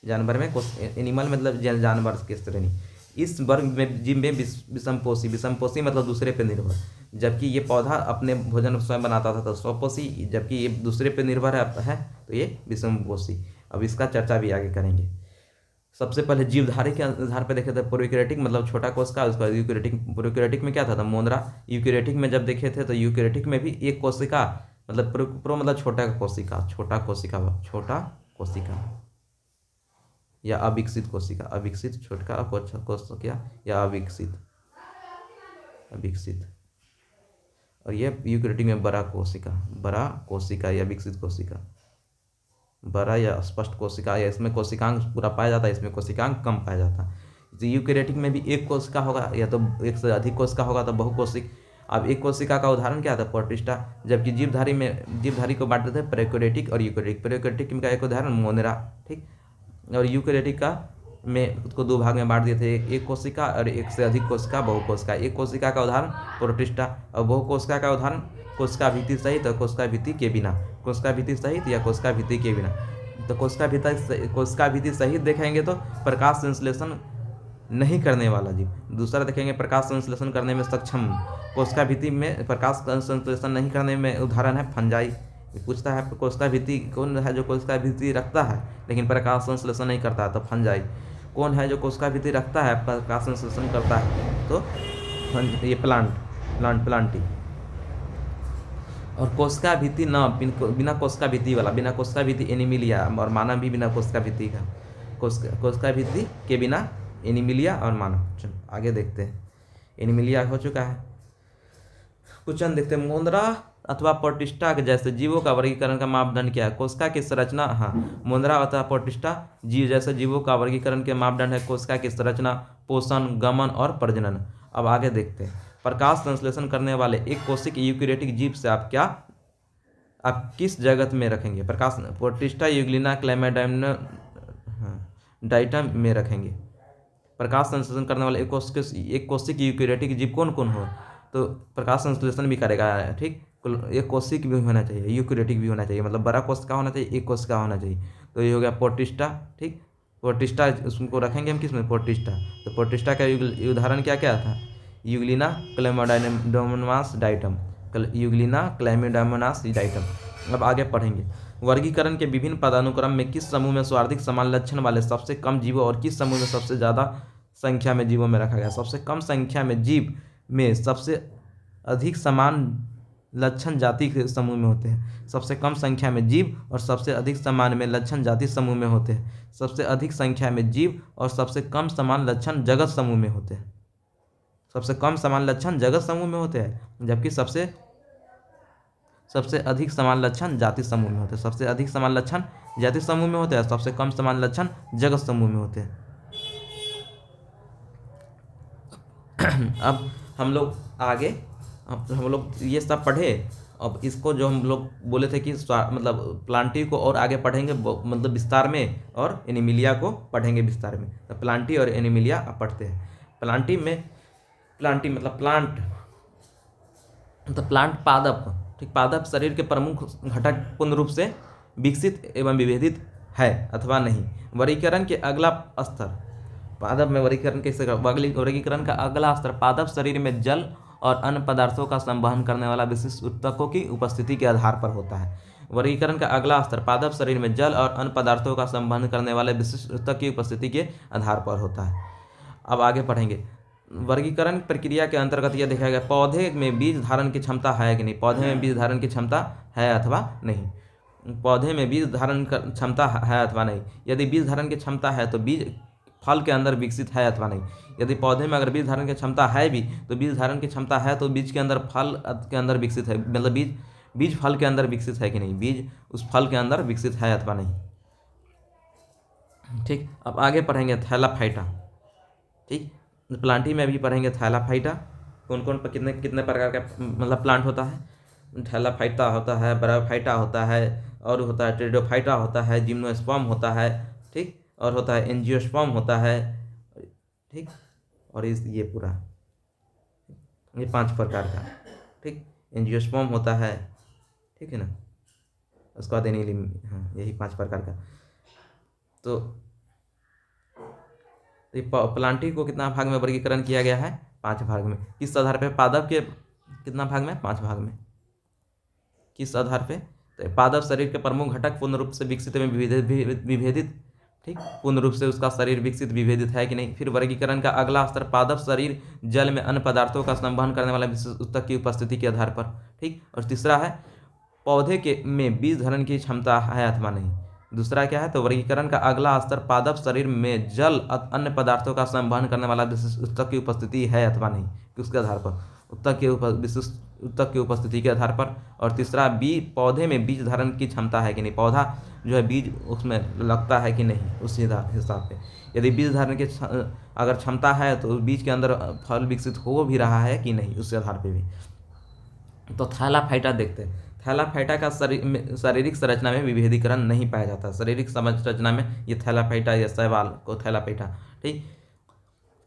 जानवर में एनिमल मतलब जानवर की श्रेणी। इस वर्ग में जीव में विषमपोषी मतलब दूसरे पे निर्भर, जबकि ये पौधा अपने भोजन स्वयं बनाता था तो स्वपोषी, जबकि ये दूसरे पे निर्भर है तो ये विषमपोषी। अब इसका चर्चा भी आगे करेंगे। सबसे पहले जीवधारी के आधार पर देखे थे प्रोकैरियोटिक मतलब छोटा कोशिका, उसका यूकेरियोटिक। प्रोकैरियोटिक में क्या था मोंद्रा। यूकेरियोटिक में जब देखे थे तो यूकेरियोटिक में भी एक कोशिका मतलब प्रो मतलब छोटा कोशिका या अविकसित कोशिका, अविकसित छोटा कोशिका या अविकसित, और ये यूकेरियोटिक में बड़ा कोशिका या विकसित कोशिका, बड़ा या स्पष्ट कोशिका, या इसमें कोशिकांग पूरा पाया जाता है, इसमें कोशिकांग कम पाया जाता है। तो यूकेरियोटिक में भी एक कोशिका होगा या तो एक से अधिक कोशिका होगा तो बहुकोशिक। अब एक कोशिका का उदाहरण क्या था, प्रोटिस्टा। जबकि जीवधारी को बांटते थे प्रोकैरियोटिक और यूकेरियोटिक। प्रोकैरियोटिक का एक उदाहरण मोनेरा, ठीक। और यूकेरियोटिक का में उसको दो भाग में बांट दिए थे, एक कोशिका और एक से अधिक कोशिका, बहुकोशिका। एक कोशिका का उदाहरण प्रोटिस्टा और बहुकोशिका का उदाहरण कोशिका भित्ति सहित और कोशिका भित्ति के बिना। कोशिका भित्ति सहित या कोशिका भित्ति के बिना। तो कोशिका भित्ति सहित देखेंगे तो प्रकाश संश्लेषण नहीं करने वाला जीव। दूसरा देखेंगे प्रकाश संश्लेषण करने में सक्षम। कोशिका भित्ति में प्रकाश संश्लेषण नहीं करने में उदाहरण है फंजाई। पूछता है कोशिका भित्ति कौन है जो कोशिका भित्ति रखता है लेकिन प्रकाश संश्लेषण नहीं करता है, तो फंजाई। कौन है जो कोशिका भित्ति रखता है प्रकाश संश्लेषण करता है, तो ये प्लांटी। और कोशिका भित्ति न बिना कोशिका भित्ति वाला, बिना कोशिका भित्ति एनिमिलिया, और मानव भी बिना कोशिका भित्ति का। कोशिका भित्ति के बिना एनिमिलिया और मानव। चलो आगे देखते हैं। एनिमिलिया हो चुका है। क्वेश्चन देखते हैं। मोंद्रा अथवा प्रोटिस्टा के जैसे जीवों का वर्गीकरण का मापदंड क्या है? कोशिका की संरचना। हाँ, मोंद्रा अथवा प्रोटिस्टा जीव जैसे जीवों का वर्गीकरण के मापदंड है कोशिका की संरचना, पोषण, गमन और प्रजनन। अब आगे देखते हैं। प्रकाश संश्लेषण करने वाले एक कोशिक यूकेरियोटिक जीव से आप किस जगत में रखेंगे? प्रकाश प्रोटिस्टा, यूग्लिना, क्लेमाइडाइना, डाइटम में रखेंगे। प्रकाश संश्लेषण करने वाले एक कोशिक यूकेरियोटिक जीव कौन कौन हो? तो प्रकाश संश्लेषण भी करेगा, ठीक। एक कोशिक भी होना चाहिए, यूकेरियोटिक भी होना चाहिए, मतलब बड़ा कोशिका होना चाहिए, एक कोशिका होना चाहिए। तो ये हो गया प्रोटिस्टा, ठीक। प्रोटिस्टा उसको रखेंगे हम किस में? प्रोटिस्टा। तो प्रोटिस्टा का उदाहरण क्या क्या था? Euglena, chlamydomonas, diatom. Euglena, chlamydomonas, diatom. अब आगे पढ़ेंगे। वर्गीकरण के विभिन्न पदानुक्रम में किस समूह में स्वार्थिक समान लक्षण वाले सबसे कम जीवों और किस समूह में सबसे ज़्यादा संख्या में जीवों में रखा गया? सबसे कम संख्या में जीव में सबसे अधिक समान लक्षण जाति के समूह में होते हैं। सबसे कम संख्या में जीव और सबसे अधिक समान में लक्षण जाति समूह में होते हैं। सबसे अधिक संख्या में जीव और सबसे कम समान लक्षण जगत समूह में होते हैं। सबसे कम समान लक्षण जगत समूह में होते हैं, जबकि सबसे अधिक समान लक्षण जाति समूह में होते हैं। सबसे अधिक समान लक्षण जाति समूह में होते हैं, सबसे कम समान लक्षण जगत समूह में होते हैं। अब हम लोग आगे हम लोग ये सब पढ़े। अब इसको जो हम लोग बोले थे कि मतलब प्लांटी को और आगे पढ़ेंगे मतलब विस्तार में, और एनिमिलिया को पढ़ेंगे विस्तार में। तो प्लांटी और एनिमिलिया अब पढ़ते हैं। प्लांटी मतलब प्लांट पादप, ठीक। पादप शरीर के प्रमुख घटक पूर्ण रूप से विकसित एवं विभेदित है अथवा नहीं। वर्गीकरण के अगला स्तर पादप में वर्गीकरण कैसे? वर्गीकरण का अगला स्तर पादप शरीर में जल और अन्य पदार्थों का संवहन करने वाला विशिष्ट ऊतकों की उपस्थिति के आधार पर होता है। वर्गीकरण का अगला स्तर पादप शरीर में जल और अन्य पदार्थों का संवहन करने वाले विशिष्ट ऊतक की उपस्थिति के आधार पर होता है। अब आगे पढ़ेंगे। वर्गीकरण प्रक्रिया के अंतर्गत यह देखा गया पौधे में बीज धारण की क्षमता है कि नहीं। पौधे में बीज धारण की क्षमता है अथवा नहीं। पौधे में बीज धारण कर क्षमता है अथवा नहीं। यदि बीज धारण की क्षमता है तो बीज फल के अंदर विकसित है अथवा नहीं। यदि पौधे में अगर बीज धारण की क्षमता है भी, तो बीज धारण की क्षमता है तो बीज के अंदर फल के अंदर विकसित है, मतलब बीज फल के अंदर विकसित है कि नहीं, बीज उस फल के अंदर विकसित है अथवा नहीं। ठीक, अब आगे पढ़ेंगे थैलाफाइटा। ठीक, प्लांटी में भी पढ़ेंगे थैलाफाइटा, कौन कौन कितने कितने प्रकार का मतलब प्लांट होता है। थैलाफाइटा होता है, ब्रायोफाइटा होता है, और होता है टेरिडोफाइटा होता है, जिम्नोस्पर्म होता है, ठीक, और होता है एंजियोस्पर्म होता है, ठीक, और ये पूरा ये 5 प्रकार का, ठीक, एंजियोस्पर्म होता है, ठीक है ना, उसके बाद हाँ यही 5 प्रकार का। तो प्लांटी को कितना भाग में वर्गीकरण किया गया है, 5 भाग में। किस आधार पे, पादप के कितना भाग में, 5 भाग में। किस आधार पे, तो पादप शरीर के प्रमुख घटक पूर्ण रूप से विकसित में विभेदित, ठीक, पूर्ण रूप से उसका शरीर विकसित विभेदित है कि नहीं। फिर वर्गीकरण का अगला स्तर, पादप शरीर जल में अन्य पदार्थों का संवहन करने वाला विशेष ऊतक की उपस्थिति के आधार पर, ठीक। और तीसरा है पौधे के में बीज धारण की क्षमता है अथवा नहीं। दूसरा क्या है, तो वर्गीकरण का अगला स्तर, पादप शरीर में जल अन्य पदार्थों का संवहन करने वाला विशेष ऊतक की उपस्थिति है अथवा नहीं, किसके आधार पर, विशिष्ट ऊतक की उपस्थिति के आधार पर। और तीसरा पौधे में बीज धारण की क्षमता है कि नहीं, पौधा जो है बीज उसमें लगता है कि नहीं, उस हिसाब पे। यदि बीज धारण की अगर क्षमता है तो बीज के अंदर फल विकसित हो भी रहा है कि नहीं, उसके आधार पे भी। तो थैलाफाइटा देखते हैं। थैलाफाइटा का शारीरिक संरचना में विभेदीकरण नहीं पाया जाता। शारीरिक संरचना में ये थैलाफाइटा या शैवाल को थैलाफाइटा, ठीक,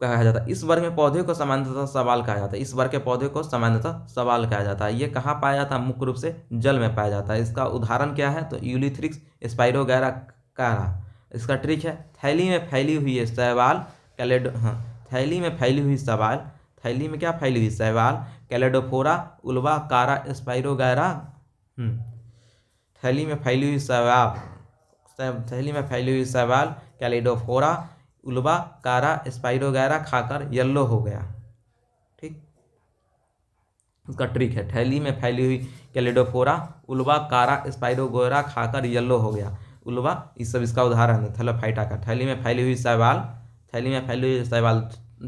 कहा जाता है। इस वर्ग में पौधे को सामान्यतः सवाल कहा जाता है। इस वर्ग के पौधे को सामान्यतः सवाल कहा जाता है। ये कहाँ पाया जाता है, मुख्य रूप से जल में पाया जाता है। इसका उदाहरण क्या है, तो यूलिथ्रिक्स, स्पाइरोगैरा कारा। इसका ट्रिक है, थैली में फैली हुई शैवाल थैली में फैली हुई शैवाल, थैली में क्या फैली हुई शैवाल, कैलेडोफोरा, उल्वा, कारा, स्पाइरोगैरा। थैली में फैली हुई शैवाल, थैली में फैली हुई शैवाल, कैलिडोफोरा, उल्वा, कारा, स्पाइरोगैरा खाकर येलो हो गया, ठीक। उसका ट्रिक है, थैली में फैली हुई कैलिडोफोरा, उल्वा, कारा, स्पाइरोगैरा खाकर येलो हो गया। उल्वा, इस सब इसका उदाहरण है थैलाफाइटा का। थैली में फैली हुई शैवाल, थैली में फैली हुई शैवाल,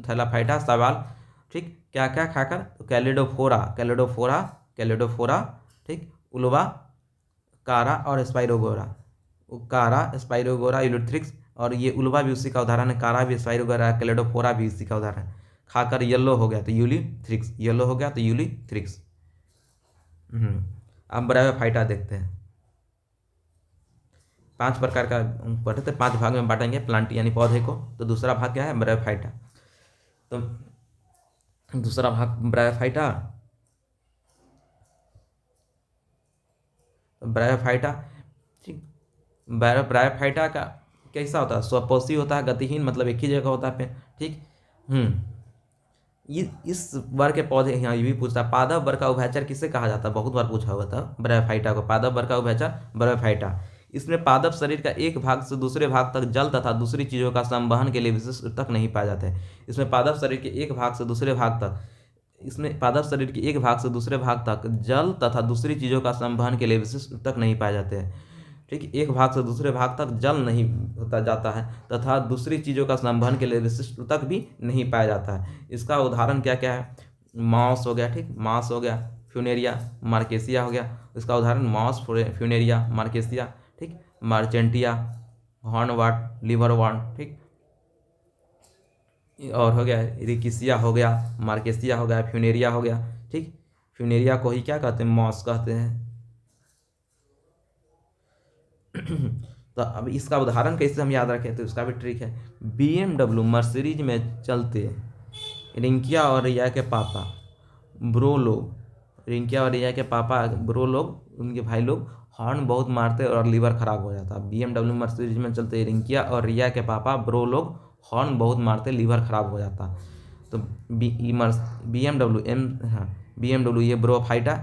थैलाफाइटा शैवाल, ठीक, क्या क्या खाकर, तो कैलिडोफोरा, कैलिडोफोरा, कैलिडोफोरा, ठीक, उल्वा, कारा और स्पाइरोगोरा, कारा, स्पाइरोगोरा, यूलिथ्रिक्स, और ये उल्वा भी उसी का उदाहरण है, कारा भी, स्पाइरोगोरा, कैलिडोफोरा भी इसी का उदाहरण है। खाकर येलो हो गया तो यूलिथ्रिक्स, येलो हो गया तो यूलिथ्रिक्स। अब ब्रायोफाइटा देखते हैं। 5 प्रकार का पढ़े थे, 5 भाग में बांटेंगे प्लांट यानी पौधे को। तो दूसरा भाग क्या है, ब्रायोफाइटा। तो दूसरा भाग ब्रायोफाइटा, ब्रायोफाइटा, ठीक। ब्रायोफाइटा का कैसा होता है, स्वपोषी होता है, गतिहीन, मतलब एक ही जगह होता है, ठीक। इस वर्ग के पौधे, यहाँ ये भी पूछता है, पादप वर्ग का उभयचर किसे कहा जाता है, बहुत बार पूछा हुआ था ब्रायोफाइटा को। पादप वर्ग का उभयचर ब्रायोफाइटा। इसमें पादप शरीर का एक भाग से दूसरे भाग तक जल तथा दूसरी चीज़ों का संवहन के लिए विशेष ऊतक नहीं पाए जाते हैं। इसमें पादप शरीर के एक भाग से दूसरे भाग तक, इसमें पादप शरीर के एक भाग से दूसरे भाग तक जल तथा दूसरी चीज़ों का संवहन के लिए विशेष ऊतक नहीं पाए जाते हैं, ठीक। एक भाग से दूसरे भाग तक जल नहीं होता जाता है तथा दूसरी चीज़ों का संवहन के लिए विशिष्ट ऊतक भी नहीं पाया जाता है। इसका उदाहरण क्या क्या है, मॉस हो गया, ठीक, मॉस हो गया, फ्यूनेरिया, मार्केसिया हो गया। इसका उदाहरण मॉस, फ्यूनेरिया, मार्केसिया, ठीक, मार्चेंटिया, हॉर्नवार्ट, लिवरवॉर्ट, ठीक, और हो गया रिकिसिया हो गया, मार्केसिया हो गया, फ्यूनेरिया हो गया, ठीक। फ्यूनेरिया को ही क्या कहते हैं, मॉस कहते हैं। तो अब इसका उदाहरण कैसे हम याद रखें, तो उसका भी ट्रिक है। BMW मर्सिडीज में चलते रिंकिया और रिया के पापा ब्रो लोग, रिंकिया और रिया के पापा ब्रो लोग, उनके भाई लोग हॉर्न बहुत मारते और लीवर खराब हो जाता। BMW मर्सिडीज में चलते रिंकिया और रिया के पापा ब्रो लोग हॉर्न बहुत मारते, लीवर खराब हो जाता। तो BMW ये ब्रोफाइटा,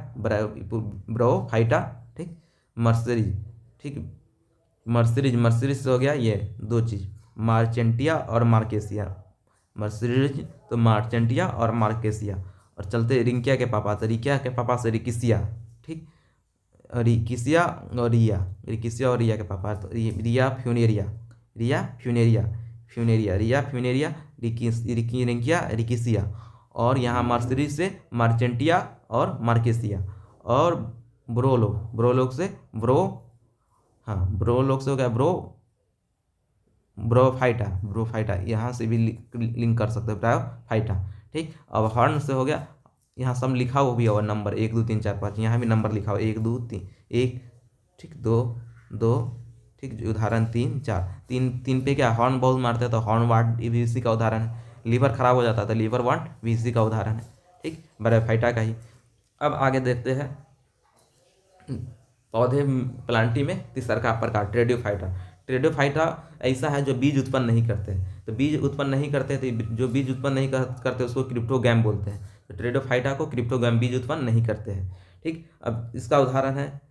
ठीक, मर्सिडीज, ठीक, मर्सिडीज से हो गया ये 2 चीज़, मार्चेंटिया और मार्केसिया। मर्सिडीज तो मार्चेंटिया और मार्केसिया। और चलते रिंकिया के पापा, तो रिंकिया के पापा से रिकिसिया, ठीक, रिकिसिया और रिया, रिकिसिया और रिया के पापा, तो रिया फ्यूनेरिया, रिया फ्यूनेरिया, फ्यूनेरिया, रिया फ्यूनेरिया, रिकिया रिकिसिया, और यहाँ मर्सरी से मार्चेंटिया और मार्केसिया, और ब्रोलोग, ब्रोलोग से ब्रो, हाँ ब्रोलोग से हो गया ब्रोफाइटा, ब्रोफाइटा यहाँ से भी लिंक कर सकते हो, ब्रायोफाइटा। ठीक, अब हॉर्न से हो गया, यहाँ सब लिखा हुआ भी होगा नंबर 1 2 3 4 5, यहाँ भी नंबर लिखा हुआ 1 2 3 1, ठीक 2 2, ठीक उदाहरण 3 4, 3 पे क्या हॉर्न बहुत मारते हैं तो हॉर्न वार्ड भी इसी का उदाहरण है। लीवर खराब हो जाता है तो लीवर वार्ड भी इसी का उदाहरण है। ठीक, ब्रायोफाइटा का ही। अब आगे देखते हैं पौधे प्लांटी में तीसरा प्रकार ट्रेडियोफाइटा। ट्रेडियोफाइटा ऐसा है जो बीज उत्पन्न नहीं करते, तो बीज उत्पन्न नहीं करते तो जो बीज उत्पन्न नहीं करते उसको क्रिप्टोगैम बोलते हैं। तो ट्रेडियोफाइटा को क्रिप्टोगैम बीज उत्पन्न नहीं करते हैं। ठीक, अब इसका उदाहरण है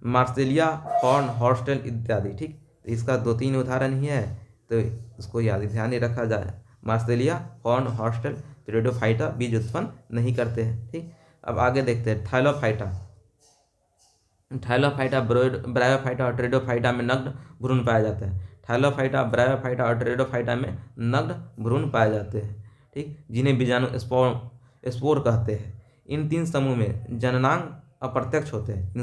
मार्सेलिया, हॉर्न, हॉर्स्टेल इत्यादि। ठीक, तो इसका 2 3 उदाहरण ही है, तो इसको याद ध्यान ही रखा जाए। मार्सेलिया, हॉर्न, हॉर्स्टेल, ट्रेडियोफाइटा बीज उत्पन्न नहीं करते हैं। ठीक, अब आगे देखते हैं थाइलोफाइटा। थाइलोफाइटा, ब्रायोफाइटा और ट्रेडोफाइटा में नग्न भ्रूण पाए जाते हैं। थाइलोफाइटा, ब्रायोफाइटा और ट्रेडोफाइटा में नग्न भ्रूण पाए जाते हैं। ठीक, जिन्हें बीजाणु स्पोर कहते हैं। इन 3 समूह में जननांग अप्रत्यक्ष होते हैं।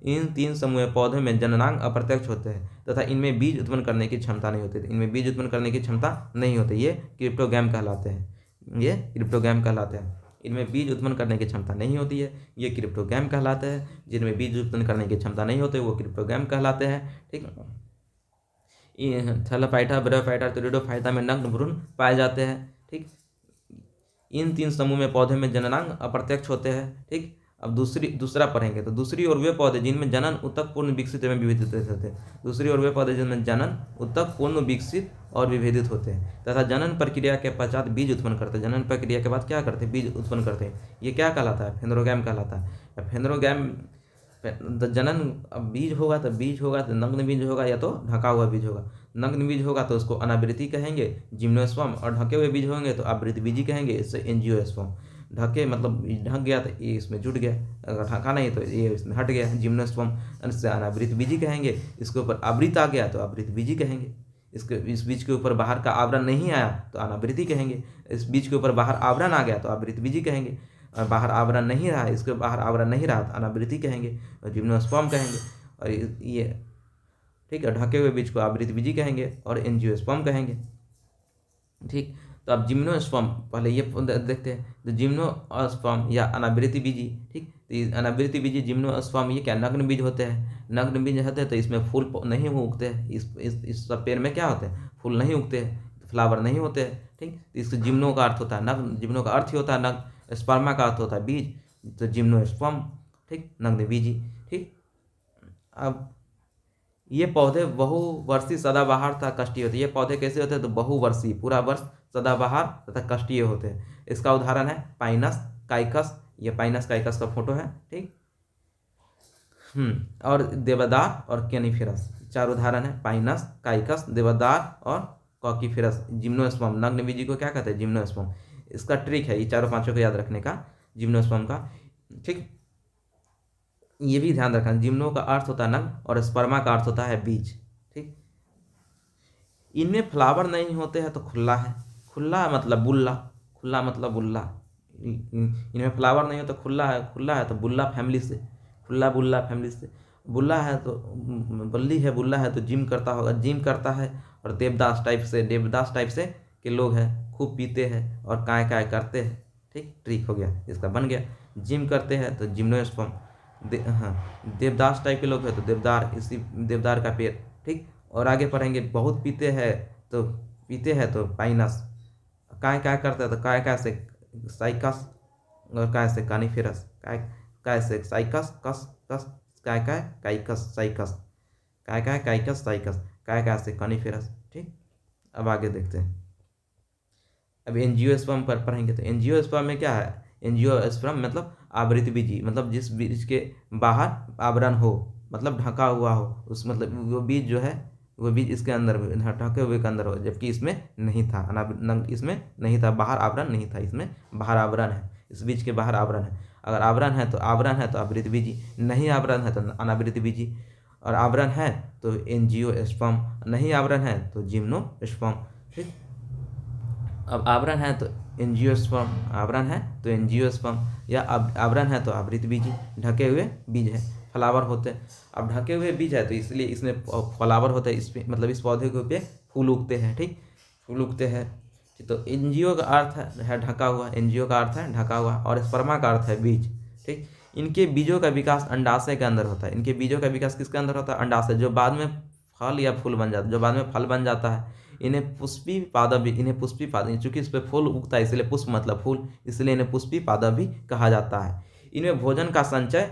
इन 3 समूह पौधे में जननांग अप्रत्यक्ष होते हैं तथा इनमें बीज उत्पन्न करने की क्षमता नहीं होती। इनमें बीज उत्पन्न करने की क्षमता नहीं होती। ये क्रिप्टोगैम कहलाते हैं। ये क्रिप्टोगैम कहलाते हैं। इनमें बीज उत्पन्न करने की क्षमता नहीं होती है, ये क्रिप्टोगैम कहलाते हैं। जिनमें बीज उत्पन्न करने की क्षमता नहीं होती वो क्रिप्टोगैम कहलाते हैं। ठीक, थैलोफाइटा, ब्रायोफाइटा, ट्रेडोफाइटा में नग्न भ्रूण पाए जाते हैं। ठीक, इन 3 समूह में पौधे में जननांग अप्रत्यक्ष होते हैं। ठीक, अब दूसरा पढ़ेंगे तो दूसरी ओर वे पौधे जिनमें जनन ऊतक पूर्ण विकसित एवं विभेदित होते हैं। दूसरी ओर वे पौधे जिनमें जनन ऊतक पूर्ण विकसित और विभेदित होते हैं तथा जनन प्रक्रिया के पश्चात बीज उत्पन्न करते हैं। जनन प्रक्रिया के बाद क्या करते हैं? बीज उत्पन्न करते हैं। ये क्या कहलाता है? फेंद्रोगैम कहलाता है। फेंद्रोगैम जनन, अब बीज होगा तो नग्न बीज होगा या तो ढका हुआ बीज होगा। नग्न बीज होगा तो उसको अनावृति कहेंगे, जिम्नोस्पर्म, और ढके हुए बीज होंगे तो आवृत बीजी कहेंगे, इससे एंजियोस्पर्म। ढके मतलब ढक गया तो ये इसमें जुट गया, अगर ढका नहीं तो ये इसमें हट गया, जिम्नोस्पर्म से अनावृत बीजी कहेंगे। इसके ऊपर आवृत आ गया तो आवृत बीजी कहेंगे। इस बीज के ऊपर बाहर का आवरण नहीं आया तो अनावृति कहेंगे। इस बीज के ऊपर बाहर आवरण आ गया तो आवृत बीजी कहेंगे। और बाहर आवरण नहीं रहा, इसके बाहर आवरण नहीं रहा तो अनावृति कहेंगे और जिम्नोस्पर्म कहेंगे। और ये ठीक है, ढके हुए बीज को आवृत बीजी कहेंगे और एंजियोस्पर्म कहेंगे। ठीक, तो अब जिम्नोस्पर्म पहले ये देखते हैं। तो जिम्नोस्पर्म या अनावृति बीजी, ठीक, तो अनावृति बीजी जिम्नोस्पर्म ये क्या नग्न बीज होते हैं। नग्न बीज होते हैं तो इसमें फूल नहीं उगते हैं। इस सब पेड़ में क्या होते हैं? फूल नहीं उगते हैं, फ्लावर नहीं होते हैं। ठीक, तो इसको जिम्नो का अर्थ होता है नग्न, जिम्नो का अर्थ ही होता है नग्न, स्पर्मा का अर्थ होता है बीज, तो जिम्नोस्पर्म, ठीक, नग्न बीजी। ठीक, अब ये पौधे बहुवर्षीय सदाबहार तथा कष्टीय होते हैं। ये पौधे कैसे होते हैं? तो बहुवर्षीय, पूरा वर्ष सदाबहार तथा कष्टीय होते हैं। इसका उदाहरण है पाइनस, काइकस। ये पाइनस काइकस का फोटो है। ठीक, और देवदार और कैनिफेरस, 4 उदाहरण है, पाइनस, काइकस, देवदार और कॉकीफेरस। जिम्नोस्पर्म, नग्न बीजी को क्या कहते हैं? जिम्नोस्पर्म। इसका ट्रिक है ये चारों पांचों को याद रखने का, जिम्नोस्पर्म का। ठीक, ये भी ध्यान रखना, जिम्नो का अर्थ होता है नग्न और स्पर्मा का अर्थ होता है बीज। ठीक, इनमें फ्लावर नहीं होते हैं तो खुला है। खुला मतलब बुल्ला, खुला मतलब बुल्ला। इनमें फ्लावर नहीं हो तो खुला है। खुला है तो बुल्ला फैमिली से, खुला बुल्ला फैमिली से। बुल्ला है तो बल्ली है, बुल्ला है तो जिम करता होगा, जिम करता है। और देवदास टाइप से के लोग हैं, खूब पीते हैं और काय काय करते हैं। ठीक, ट्रिक हो गया, इसका बन गया। जिम करते हैं तो जिम्नोस्पर्म। देवदास टाइप के लोग हैं तो देवदार, इसी देवदार का पेड़। ठीक, और आगे पढ़ेंगे बहुत पीते हैं तो पाइनस। काय काय करते हैं तो काय काय से साइकस और काय से कानिफेरस। काय से साइकस, कस कस, काय काय काइकस, साइकस, काय काय काइकस, साइकस, काय काय से कानिफेरस। ठीक, अब आगे देखते हैं। अब एंजियोस्पर्म पर पढ़ेंगे तो एंजियोस्पर्म में क्या है? एंजियोस्पर्म मतलब आवृत बीजी, मतलब जिस बीज के बाहर आवरण हो, मतलब ढका हुआ हो, उस मतलब वो बीज जो है वो बीज इसके अंदर ढके हुए के अंदर हो, जबकि इसमें नहीं था, इसमें नहीं था, बाहर आवरण नहीं था, इसमें बाहर आवरण है, इस बीज के बाहर आवरण है। अगर आवरण है तो आवृत बीजी, नहीं आवरण है तो अनावृत बीजी, और आवरण है तो एंजियोस्पर्म, नहीं आवरण है तो जिम्नोस्पर्म। ठीक, अब आवरण है तो एंजियोस्पर्म, आवरण है तो एंजियोस्पर्म, या आवरण है तो आवृत बीजी, ढके हुए बीज है, फ्लावर होते हैं। अब ढके हुए बीज है तो इसलिए इसमें फ्लावर होता है, इसमें मतलब इस पौधे के ऊपर फूल उगते हैं। ठीक, फूल उगते हैं। तो एनजीओ का अर्थ है ढका हुआ, एनजीओ का अर्थ है ढका हुआ, और स्पर्मा का अर्थ है बीज। ठीक, इनके बीजों का विकास अंडाशय के अंदर होता है। इनके बीजों का विकास किसके अंदर होता है? अंडाशय, जो बाद में फल या फूल बन जाता है, जो बाद में फल बन जाता है। इन्हें पुष्पी पादप भी, इन्हें पुष्पी पादप, चूंकि इस पर फूल उगता है इसलिए पुष्प मतलब फूल, इसलिए इन्हें पुष्पी पादप भी कहा जाता है। इनमें भोजन का संचय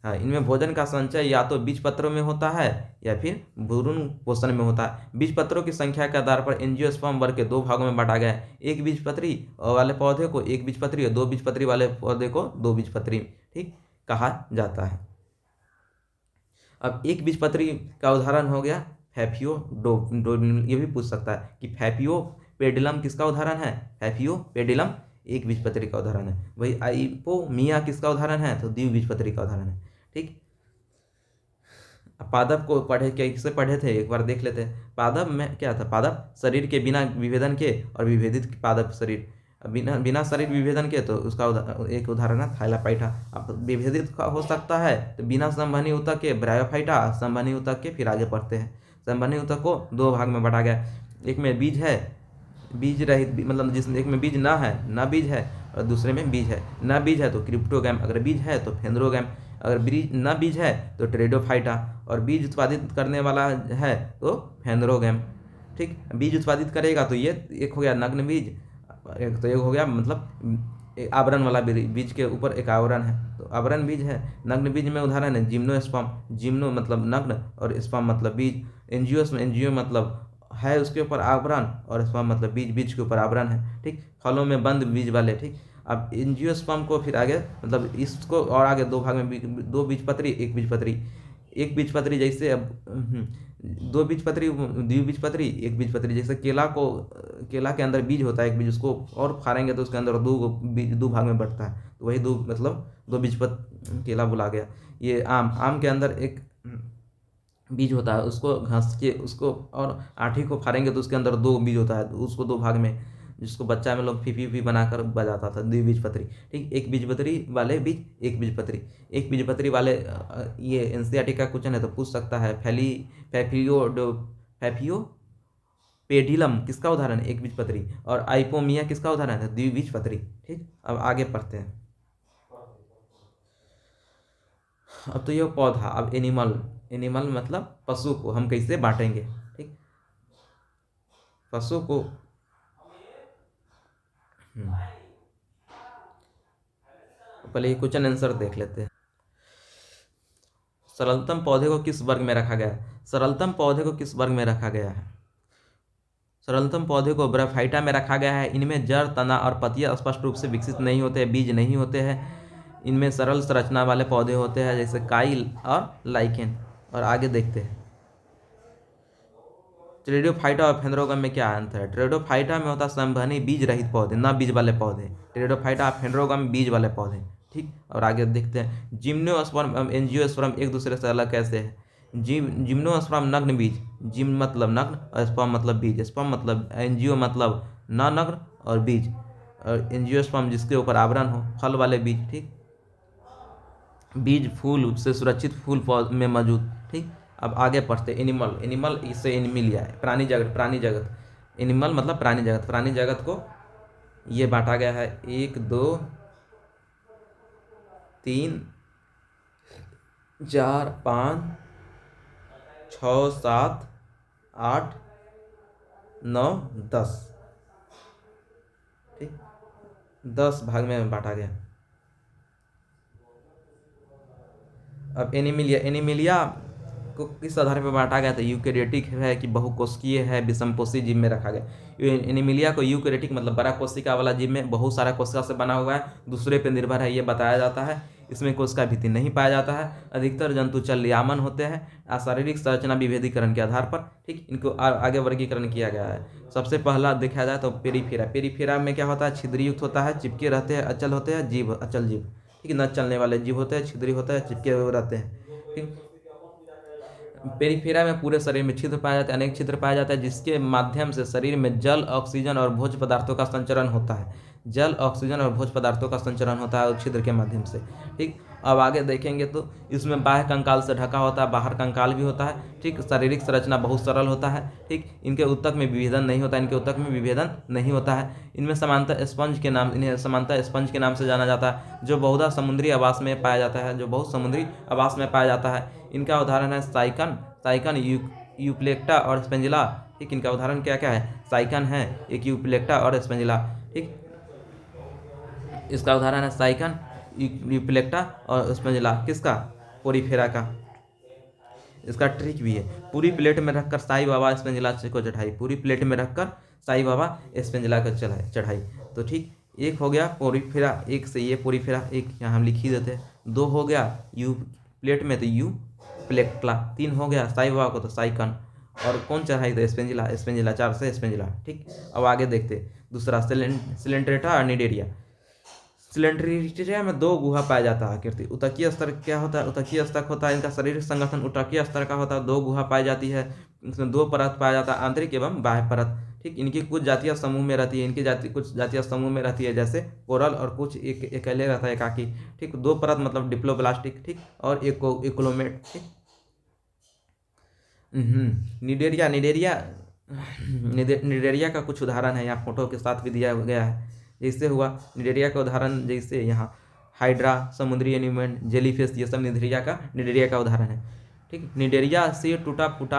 हाँ, इनमें भोजन का संचय या तो बीज पत्रों में होता है या फिर भ्रूण पोषण में होता है। बीज पत्रों की संख्या के आधार पर एंजियोस्पर्म वर्ग के दो भागों में बांटा गया है। एक बीजपत्री वाले पौधे को एक बीजपत्री और दो बीजपत्री वाले पौधे को दो बीजपत्री, ठीक, कहा जाता है। अब एक बीजपत्री का उदाहरण हो गया फैफियोडोम, ये भी पूछ सकता है कि फैफियोपेडिलम किसका उदाहरण है? फैफियोपेडिलम एक बीजपत्री का उदाहरण है। वही आइपोमिया किसका उदाहरण है? तो द्विबीजपत्री का उदाहरण है। ठीक, पादप को पढ़े, कैसे पढ़े थे एक बार देख लेते हैं। पादप में क्या था? पादप शरीर के बिना विभेदन के और विभेदित पादप शरीर, बिना शरीर विभेदन के, तो उसका एक उदाहरण है थाइलापाइटा। अब विभेदित हो सकता है तो बिना संवहनी ऊतक के ब्रायोफाइटा, संवहनी ऊतक के फिर आगे पढ़ते हैं। संवहनी ऊतक को दो भाग में बांटा गया, एक में बीज है, बीज रहित, मतलब जिसमें एक में बीज ना है, ना बीज है, और दूसरे में बीज है। ना बीज है तो क्रिप्टोगैम, अगर बीज है तो फेंड्रोगैम, अगर बीज ना बीज है तो ट्रेडोफाइटा, और बीज उत्पादित करने वाला है तो फेंड्रोगैम। ठीक, बीज उत्पादित करेगा तो ये एक हो गया नग्न बीज, एक तो एक हो गया मतलब आवरण वाला बीज के ऊपर एक आवरण है तो आवरण बीज है। नग्न बीज में उदाहरण है जिम्नोस्पर्म, जिम्नो मतलब नग्न और स्पर्म मतलब बीज। एंजियो मतलब है उसके ऊपर आवरण, और स्पर्म मतलब बीज, बीज के ऊपर आवरण है। ठीक, फलों में बंद बीज वाले। ठीक, अब एंजियोस्पर्म को फिर आगे मतलब इसको और आगे दो भाग में, दो बीजपत्री एक बीजपत्री, एक बीजपत्री जैसे अब दो बीजपत्री द्विबीजपत्री एक बीजपत्री, जैसे केला के अंदर बीज होता है एक बीज, उसको और फाड़ेंगे तो उसके अंदर दो भाग में बढ़ता है, तो वही दो मतलब दो केला बुला गया। ये आम के अंदर एक बीज होता है, उसको घास के उसको और आठी को फाड़ेंगे तो उसके अंदर दो बीज होता है, तो उसको दो भाग में, जिसको बच्चा में लोग फीफी बनाकर बजाता था, द्विबीजपत्री। ठीक, एक बीजपत्री वाले बीज एक बीजपत्री, एक बीजपत्री वाले ये एनसीईआरटी का क्वेश्चन है तो पूछ सकता है। फैफियो पेडिलम किसका उदाहरण है? एक बीजपत्री, और आइपोमिया किसका उदाहरण है? द्विबीजपत्री। ठीक, अब आगे पढ़ते हैं। अब तो ये पौधा, अब एनिमल मतलब पशु को हम कैसे बांटेंगे? ठीक, पशु को पहले ये क्वेश्चन आंसर देख लेते हैं। सरलतम पौधे को किस वर्ग में रखा गया है? सरलतम पौधे को किस वर्ग में रखा गया है? सरलतम पौधे को ब्रायोफाइटा में रखा गया है। इनमें जड़, तना और पत्तियां स्पष्ट रूप से विकसित नहीं होते, बीज नहीं होते हैं। इनमें सरल संरचना वाले पौधे होते हैं जैसे काइल और लाइकेन। और आगे देखते हैं ट्रेडोफाइटा और फेंड्रोगम में क्या अंतर है। ट्रेडोफाइटा में होता है संवहनी बीज रहित पौधे, ना बीज वाले पौधे। ट्रेडोफाइटा, फेंड्रोगम बीज वाले पौधे। ठीक, और आगे देखते हैं जिम्नोस्पर्म और एंजियोस्पर्म एक दूसरे से अलग कैसे है। जिम्नोस्पर्म नग्न बीज, जिम मतलब नग्न और स्पर्म मतलब बीज, स्पर्म मतलब एंजियो मतलब ना नग्न और बीज, और एंजियोस्पर्म जिसके ऊपर आवरण हो, फल वाले बीज। ठीक, बीज फूल से सुरक्षित फूल में मौजूद। ठीक, अब आगे पढ़ते एनिमल इससे एनिमिलिया है, प्राणी जगत। एनिमल मतलब प्राणी जगत को ये बांटा गया है 1 2 3 4 5 6 7 8 9 10। ठीक, 10 भाग में बांटा गया। अब एनिमिलिया को किस आधार पर बांटा गया? तो यूकेरियोटिक है कि बहुकोशिकीय है, विषमपोषी जीव में रखा गया। एनिमिलिया को यूकेरियोटिक मतलब बड़ा कोशिका वाला जीव में बहुत सारा कोशिका से बना हुआ है, दूसरे पे निर्भर है, ये बताया जाता है। इसमें कोशिका भित्ति नहीं पाया जाता है। अधिकतर जंतु चलयामन होते हैं शारीरिक संरचना विभेदीकरण के आधार पर। ठीक, इनको आगे वर्गीकरण किया गया है। सबसे पहला देखा जाए तो पेरीफेरा। पेरीफेरा में क्या होता है, छिद्री युक्त होता है, चिपके रहते हैं, अचल होते हैं, जीव अचल जीव। ठीक, न चलने वाले जीव होते हैं, छिद्री होता है, चिपके हुए रहते हैं। ठीक, पेरिफेरा में पूरे शरीर में छिद्र पाया जाता है, अनेक छिद्र पाया जाता है, जिसके माध्यम से शरीर में जल, ऑक्सीजन और भोज्य पदार्थों का संचरण होता है। जल, ऑक्सीजन और भोज्य पदार्थों का संचरण होता है उस छिद्र के माध्यम से। ठीक, अब आगे देखेंगे तो इसमें बाह्य कंकाल से ढका होता है, बाहर कंकाल भी होता है। ठीक, शारीरिक संरचना बहुत सरल होता है। ठीक, इनके ऊतक में विभेदन नहीं होता, इनके ऊतक में विभेदन नहीं होता है। इनमें समानता स्पंज के नाम, इन्हें समानता स्पंज के नाम से जाना जाता है, जो बहुधा समुद्री आवास में पाया जाता है, जो बहुत समुद्री आवास में पाया जाता है। इनका उदाहरण है साइकन, यूप्लेक्टा और स्पेंजिला। ठीक, इनका उदाहरण क्या क्या है, साइकन है, एक यूप्लेक्टा और स्पेंजिला। ठीक, इसका उदाहरण है साइकन, यूप्लेक्टा और स्पेंजिला। किसका, पोरीफेरा का। इसका ट्रिक भी है, पूरी प्लेट में रखकर साईं बाबा स्पेंजिला को चढ़ाई, पूरी प्लेट में रखकर साईं बाबा स्पेंजिला को चढ़ाई। तो ठीक, एक हो गया पोरीफेरा, एक से ये पोरीफेरा, एक यहाँ हम लिख ही देते हैं। 2 हो गया यू प्लेट में तो यू प्लेक्टला। 3 हो गया साईं बाबा को तो साइकन, और कौन चढ़ाई तो स्पेंजिला, स्पेंजिला 4 से स्पेंजिला। ठीक, अब आगे देखते दूसरा सिलेंट्रेटा और निडेरिया। सिलेंट्रेटा में 2 गुहा पाया जाता है आकृति। उतकीय स्तर क्या होता है, उतकीय स्तक होता है, इनका शारीरिक संगठन उतकीय स्तर का होता है। 2 गुहा पाई जाती है, इसमें 2 परत पाया जाता है, आंतरिक एवं बाह्य परत। ठीक, इनकी कुछ जातीय समूह में रहती है, इनकी कुछ जातीय समूह में रहती है, जैसे कोरल, और कुछ एक अकेले रहता है एकाकी। ठीक, 2 परत मतलब डिप्लोब्लास्टिक। ठीक, और इकोलोमेट। ठीक, निडेरिया, निडेरिया का कुछ उदाहरण है, यहाँ फोटो के साथ भी दिया गया है। जैसे हुआ निडेरिया का उदाहरण, जैसे यहाँ हाइड्रा, समुद्री एनिमल, जेलीफिश, ये सब निडेरिया का उदाहरण है। ठीक, निडेरिया से टूटा फूटा,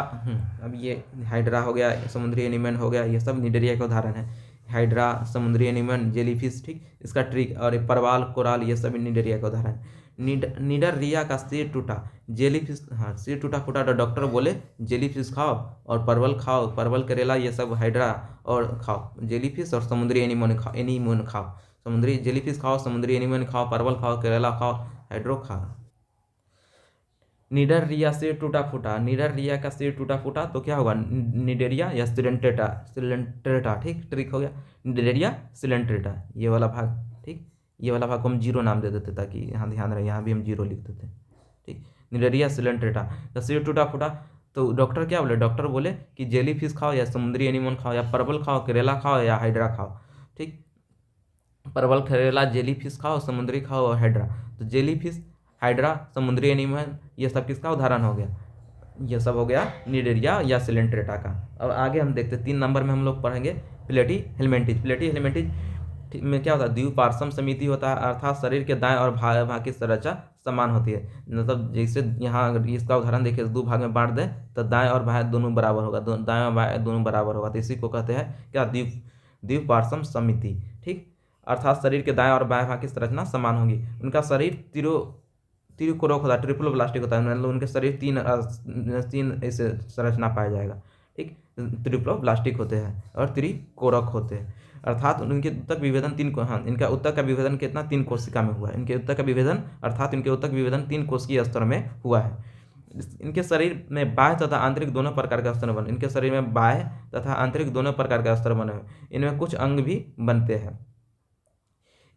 अब ये हाइड्रा हो गया, समुद्री एनिमल हो गया, ये सब निडेरिया का उदाहरण है। हाइड्रा, समुद्री एनिमल, जेलीफिश। ठीक, इसका ट्रिक, और परवाल, कोराल, ये सब निडेरिया का उदाहरण है। निडरिया का सिर टूटा, जेलीफिश, हाँ सिर टूटा फूटा, तो डॉक्टर बोले जेलीफिश खाओ और परवल खाओ, परवल करेला ये सब हाइड्रा और खाओ, जेलीफिश और समुद्री एनीमोन खाओ, समुद्री जेलीफिश खाओ, समुद्री एनीमोन खाओ, परवल खाओ, करेला खाओ, हाइड्रो खाओ। निडरिया सिर टूटा फूटा, निडरिया का सिर टूटा फूटा तो क्या होगा, निडेरिया या सिलेंट्रेटा। ठीक, ट्रिक हो गया, निडेरिया सिलेंट्रेटा, ये वाला भाग। ठीक, ये वाला भाग को हम 0 नाम दे देते ताकि यहाँ ध्यान रहे, यहाँ भी हम 0 लिख देते। ठीक, निडेरिया सिलेंट्रेटा का सिर टूटा फूटा तो डॉक्टर क्या बोले, डॉक्टर बोले कि जेलीफिश खाओ या समुद्री एनिमल खाओ या परवल खाओ, करेला खाओ या हाइड्रा खाओ। ठीक, परवल, करेला, जेलीफिश खाओ, समुद्री खाओ और हाइड्रा। तो जेलीफिश, हाइड्रा, समुद्री एनिमल, ये सब किसका उदाहरण हो गया, ये सब हो गया निडेरिया या सिलेंट्रेटा का। अब आगे हम देखते 3 नंबर में हम लोग पढ़ेंगे प्लेटी हेलमेंटिज। प्लेटी हेलमेंटिज में क्या होता है, द्विपार्श्व समिति होता है, अर्थात शरीर के दाएं और भाग की संरचना समान होती है। मतलब जैसे यहाँ इसका उदाहरण देखिए, 2 भाग में बांट दें तो दाएं और बाएं दोनों बराबर होगा, दाएं और बाएं दोनों बराबर होगा, तो इसी को कहते हैं क्या, द्विपार्श्व समिति। ठीक, अर्थात शरीर के दाएं और बाएं भाग की संरचना समान होगी। उनका शरीर तिरुकोरक होता है, ट्रिप्लोब्लास्टिक होता है, मतलब उनके शरीर 3 ऐसे संरचना पाया जाएगा। ठीक, ट्रिप्लोब्लास्टिक होते हैं और त्रिकोरक होते हैं, अर्थात उनके उत्तक विभेदन 3 हाँ, इनका उत्तक का विभेदन कितना, 3 कोशिका में हुआ है। इनके उत्तक का विभेदन, अर्थात इनके उत्तक विभेदन 3 कोशिकीय स्तर में हुआ है। इनके शरीर में बाह्य तथा आंतरिक दोनों प्रकार के अस्तर बने, इनके शरीर में बाह्य तथा आंतरिक दोनों प्रकार के अस्तर बने हुए। इनमें कुछ अंग भी बनते हैं।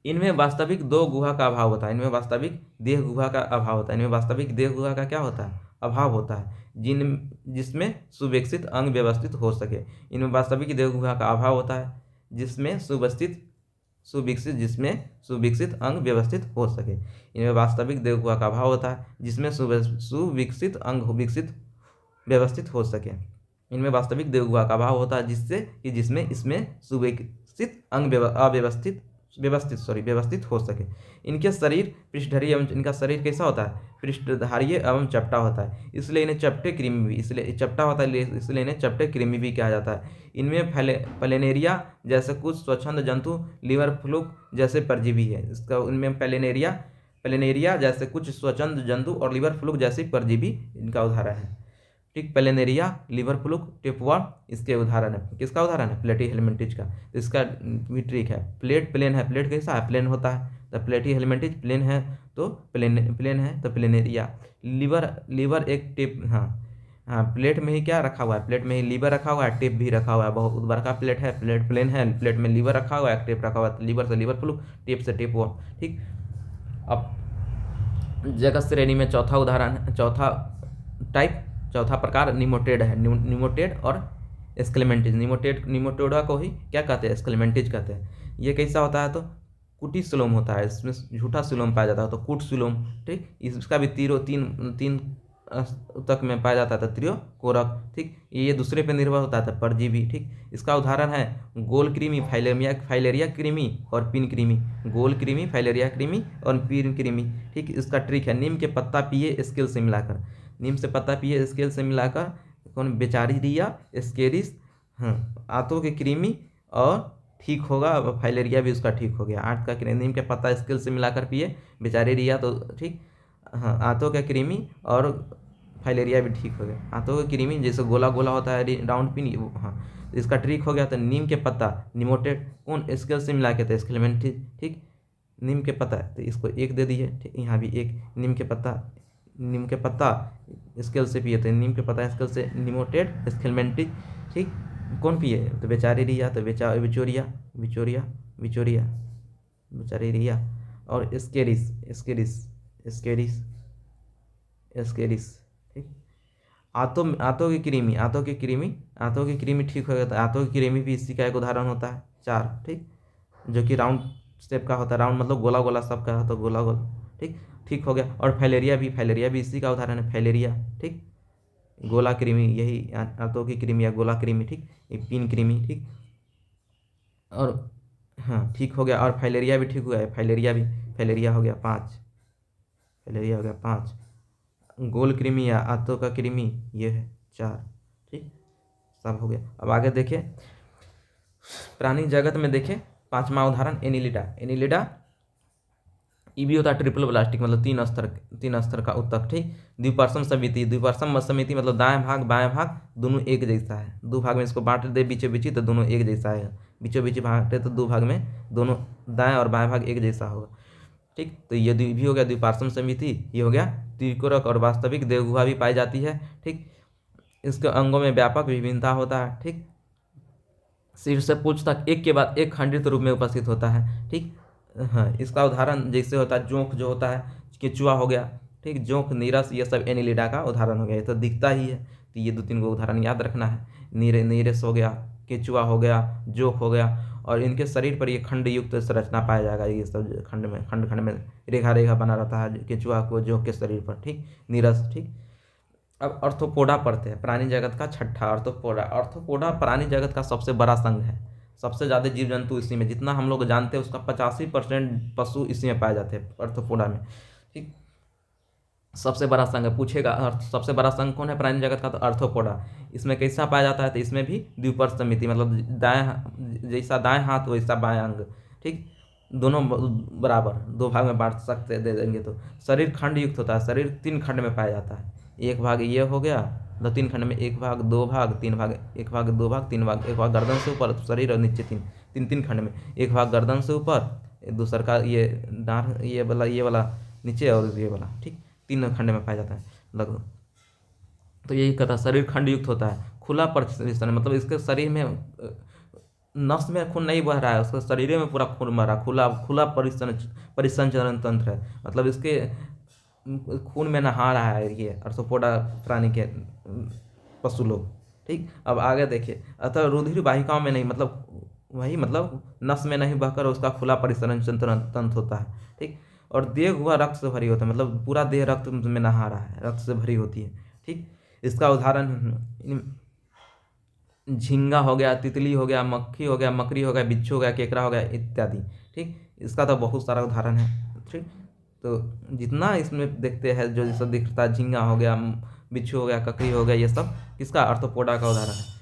इनमें वास्तविक 2 गुहा का अभाव होता है, इनमें वास्तविक देह गुहा का अभाव होता है, इनमें वास्तविक देह गुहा का क्या होता है, अभाव होता है, जिसमें सुविकसित अंग व्यवस्थित हो सके। इनमें वास्तविक देह गुहा का अभाव होता है, जिसमें सुविकसित अंग व्यवस्थित हो सके। इनमें वास्तविक देह गुहा का अभाव होता है, जिसमें सुविकसित अंग व्यवस्थित हो सके। इनमें वास्तविक देह गुहा का अभाव होता है, जिसमें सुविकसित अंग व्यवस्थित हो सके। इनके शरीर पृष्ठधारी एवं, इनका शरीर कैसा होता है, पृष्ठधारीय एवं चपटा होता है, इसलिए इन्हें चपटे कृमि भी, इसलिए चपटा होता है इसलिए इन्हें चपटे कृमि भी कहा जाता है। इनमें प्लेनेरिया जैसे कुछ स्वच्छंद जंतु, लीवर फ्लूक जैसे परजीवी है। इसका उनमें प्लेनेरिया जैसे कुछ स्वच्छंद जंतु और लीवर फ्लूक जैसे परजीवी इनका उदाहरण है। ठीक, प्लेनेरिया, लीवर फ्लूक, टेपवर्म इसके उदाहरण है। किसका उदाहरण है, प्लेटी हेलमिंथिज का। तो इसका भी ट्रिक है, प्लेट प्लेन है, प्लेट कैसा है, प्लेन होता है, द प्लेटी हेलमेंटिज प्लेन है तो प्लेन है तो प्लेनेरिया। लीवर एक टिप, हाँ प्लेट में ही क्या रखा हुआ है, प्लेट में ही लीवर रखा हुआ है, टिप भी रखा हुआ है, बहुत बड़ा प्लेट है, प्लेट प्लेन है, प्लेट में लीवर रखा हुआ है, टिप रखा हुआ है, लीवर से लीवर फ्लू, टिप से टिप हुआ। ठीक, अब जगत श्रेणी में चौथा उदाहरण, चौथा प्रकार निमोटेड है। निमोटेड और स्केलेमेंटिज। निमोटेडा को ही क्या कहते हैं, स्केलेमेंटिज कहते हैं। ये कैसा होता है तो कुटी सिलोम होता है, इसमें झूठा सिलोम पाया जाता है तो कूट सिलोम। ठीक, इसका भी तीन तक में पाया जाता था, त्रियोकोरक। ठीक, ये दूसरे पे निर्भर होता था, परजीवी। ठीक, इसका उदाहरण है गोल कृमि, फाइलेरिया कृमि और पिन कृमि। गोल कृमि, फाइलेरिया कृमि और पिन कृमि। ठीक, इसका ट्रिक है नीम के पत्ता पिए स्केल से मिलाकर। नीम से पत्ता पिए स्केल से मिलाकर कौन, बेचारीरिया, स्केरिस, आंतों के कृमि और ठीक होगा, फाइलेरिया भी उसका ठीक हो गया। आंत का नीम के पत्ता स्केल से मिलाकर पिए, बेचारीरिया तो ठीक, आंतों का कृमि और फाइलेरिया भी ठीक हो गया। आंतों का कृमि जैसे गोला गोला होता है राउंड पिन, इसका ट्रिक हो गया। तो नीम के पत्ता निमोटेड कौन स्केल से मिला के थे, स्केलेमेंटिज। ठीक, नीम के पत्ता तो इसको एक दे दिए। ठीक, यहाँ भी एक, नीम के पत्ता स्केल से पिए तो नीम के पत्ता स्केल से निमोटेड, स्केलेमेंटिज। ठीक, कौन पिए तो बेचारीरिया तो बेचारीरिया और स्केरिस। ठीक, आंतों की कृमि ठीक हो गया। तो आंतों की कृमि भी इसी का एक उदाहरण होता है, 4। ठीक, जो कि राउंड शेप का होता है, राउंड मतलब गोला गोला सब का है तो गोला गोला। ठीक हो गया। और फाइलेरिया भी इसी का उदाहरण है, फाइलेरिया। ठीक, गोला कृमि, यही आंतों की कृमि या गोला कृमि। ठीक, ये पिन कृमि। ठीक, और हाँ ठीक हो गया। और फाइलेरिया भी ठीक हुआ है, फाइलेरिया हो गया 5। गोल कृमि या आंतों का कृमि ये है 4। ठीक, सब हो गया। अब आगे देखें, प्राणी जगत में देखें 5वां उदाहरण एनिलिडा। ये भी होता है ट्रिपल ब्लास्टिक, मतलब 3 स्तर का उत्तक। ठीक, द्विपर्षम समिति मतलब दाएं भाग बाएं भाग दोनों एक जैसा है। 2 भाग में इसको बांट दे बीचों बीची तो दोनों एक जैसा है। बीचों बीच बांटे तो 2 भाग में दोनों दाएं और बाएं भाग एक जैसा होगा। ठीक, तो ये भी हो गया द्विपार्श्व समिति। ये हो गया त्रिकोरक और वास्तविक देवगुहा भी पाई जाती है। ठीक, इसके अंगों में व्यापक विभिन्नता होता है। ठीक, सिर से पूंछ तक एक के बाद एक खंडित रूप में उपस्थित होता है। ठीक, हाँ इसका उदाहरण जैसे होता है जोंक जो होता है, केचुआ हो गया। ठीक, जोंक, नीरस, ये सब एनिलिडा का उदाहरण हो गया। ये तो दिखता ही है, तो ये 2-3 को उदाहरण याद रखना है। नीरस हो गया, केचुआ हो गया, जोंक हो गया। और इनके शरीर पर ये खंड युक्त संरचना पाया जाएगा। ये सब खंड में रेखा बना रहता है केचुआ को, जोंक के शरीर पर। ठीक, नीरस। ठीक, अब अर्थोपोडा पढ़ते हैं, प्राणी जगत का छठा अर्थोपोडा प्राणी जगत का सबसे बड़ा संघ है। सबसे ज़्यादा जीव जंतु इसी में, जितना हम लोग जानते हैं उसका 85% पशु इसी में पाए जाते हैं, अर्थोपोडा में। ठीक, सबसे बड़ा संघ है। पूछेगा सबसे बड़ा संघ कौन है प्राणी जगत का, तो अर्थोपोडा। इसमें कैसा पाया जाता है तो इसमें भी द्विपर्ष समिति, मतलब जैसा दाएं हाथ वैसा बाएं अंग। ठीक, दोनों बराबर 2 भाग में बांट सकते दे देंगे तो। शरीर खंड युक्त होता है, शरीर 3 खंड में पाया जाता है। एक भाग ये हो गया, 3 खंड में, 1 भाग 2 भाग 3 भाग, 1 भाग 2 भाग 3 भाग। 1 भाग गर्दन से ऊपर शरीर और नीचे 3 खंड में। 1 भाग गर्दन से ऊपर, दूसरा का ये डांड, ये वाला नीचे और ये वाला। ठीक, 3 खंड में पाया जाता है लगभग। तो यही कहता है शरीर खंड युक्त होता है। खुला परिसंचरण, मतलब इसके शरीर में नस में खून नहीं बह रहा है, उसके शरीर में पूरा खून बह रहा है। खुला परिसंचरण तंत्र है, मतलब इसके खून में नहा रहा है ये अर्थोपोडा प्राणी के पशु लोग। ठीक, अब आगे देखिए, अतः रुधिर वाहिकाओं में नहीं, मतलब नस में नहीं बहकर उसका खुला परिसंचरण तंत्र होता है। ठीक, और देह हुआ रक्त से भरी होता है, मतलब पूरा देह रक्त में नहा रहा है, रक्त से भरी होती है। ठीक, इसका उदाहरण झींगा हो गया, तितली हो गया, मक्खी हो गया, मकड़ी हो गया, बिच्छू हो गया, केकड़ा हो गया इत्यादि। ठीक, इसका तो बहुत सारा उदाहरण है। ठीक, तो जितना इसमें देखते हैं जो सब दिखता है, झींगा हो गया, बिच्छू हो गया, ककड़ी हो गया, ये सब किसका, अर्थोपोडा का उदाहरण है।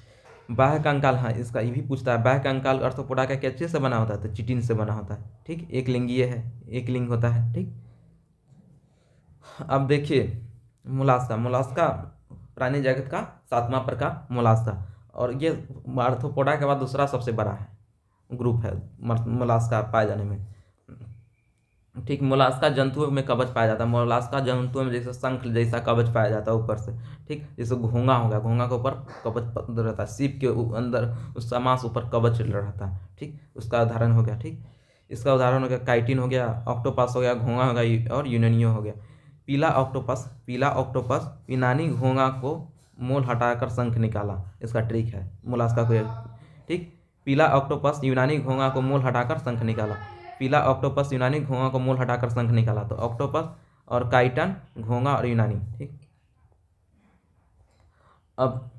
बाह्य कंकाल, हाँ इसका ये भी पूछता है, बाह्य कंकाल अर्थोपोडा का कैसे से बना होता है, तो चिटिन से बना होता है। ठीक, एक लिंगीय है, एक लिंग होता है। ठीक, अब देखिए मोलास्का प्राणी जगत का 7वां प्रकार मोलास्का, और ये आर्थ्रोपोडा के बाद दूसरा सबसे बड़ा है ग्रुप है मोलास्का पाए जाने में। ठीक, मोलास्का जंतुओं में कवच पाया जाता है। मोलास्का जंतुओं में जैसे शंख जैसा कवच पाया जाता है ऊपर से। ठीक, जैसे घोंगा हो गया, घोंगा के ऊपर कवच रहता है, सीप के अंदर उसका मांस ऊपर कवच रहता है। ठीक, उसका उदाहरण हो गया। ठीक, इसका उदाहरण हो गया काइटिन हो गया, ऑक्टोपस हो गया, घोंगा हो गया और यूनानियो हो गया। पीला ऑक्टोपस, पीला ऑक्टोपस यूनानी घोंगा को मोल हटाकर शंख निकाला, इसका ट्रिक है मोलास्का को। ठीक, पीला ऑक्टोपस यूनानी घोंगा को मोल हटाकर शंख निकाला। पीला ऑक्टोपस यूनानी घोंगा को मोल हटाकर शंख निकाला। तो ऑक्टोपस और काइटन, घोंगा और यूनानी। ठीक, अब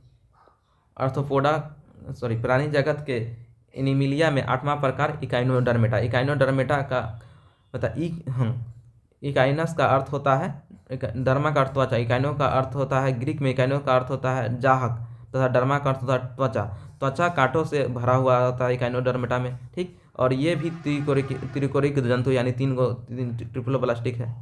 अर्थोपोडा प्राणी जगत के एनिमिलिया में 8वां प्रकार इकाइनोडर्मेटा। इकाइनोडर्मेटा का बता इकाइनस का अर्थ होता है, डर्मा का अर्थ त्वचा, इकाइनो का अर्थ होता है, ग्रीक में इकाइनो का अर्थ होता है जाहक तथा डर्मा का अर्थ होता है त्वचा। त्वचा कांटों से भरा हुआ होता है इकाइनोडर्मेटा में। ठीक, और ये भी त्रिकोरिक जंतु यानी ट्रिपलो प्लास्टिक है।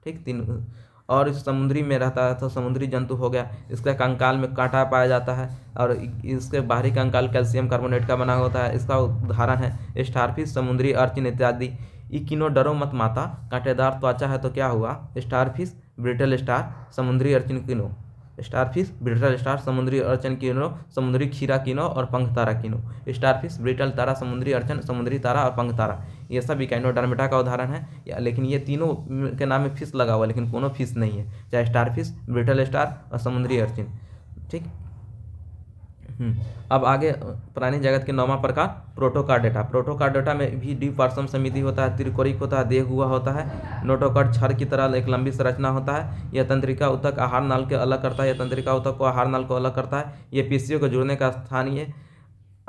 ठीक, तीन और इस समुद्री में रहता है, तो समुद्री जंतु हो गया। इसके कंकाल में कांटा पाया जाता है और इसके बाहरी कंकाल कैल्शियम कार्बोनेट का बना होता है। इसका उदाहरण है स्टारफिश, समुद्री अर्चिन इत्यादि। इकिनोडर्म मत माता, कांटेदार त्वचा है तो क्या हुआ, स्टारफिश, ब्रिटल स्टार, समुद्री अर्चिन किनो। स्टारफिश, ब्रिटल स्टार, समुद्री अर्चन किनो, समुद्री खीरा किनो और पंख तारा किनो। स्टारफिश, ब्रिटल तारा, समुद्री अर्चन, समुद्री तारा और पंख तारा, ये सब इकाइनोडर्मेटा का उदाहरण है। लेकिन ये तीनों के नाम में फिश लगा हुआ है, लेकिन कोनो फिश नहीं है, चाहे स्टारफिश, ब्रिटल स्टार और समुद्री अर्चिन। ठीक, अब आगे प्राणी जगत के 9वां प्रकार प्रोटोकार्डेटा। प्रोटोकार्डेटा में भी द्विपार्श्व समिति होता है, त्रिकोरिक होता है, देह हुआ होता है। नोटोकॉर्ड छड़ की तरह एक लंबी संरचना होता है। यह तंत्रिका ऊतक आहार नाल के अलग करता है, यह तंत्रिका ऊतक को आहार नाल को अलग करता है। यह पेशियों को जुड़ने का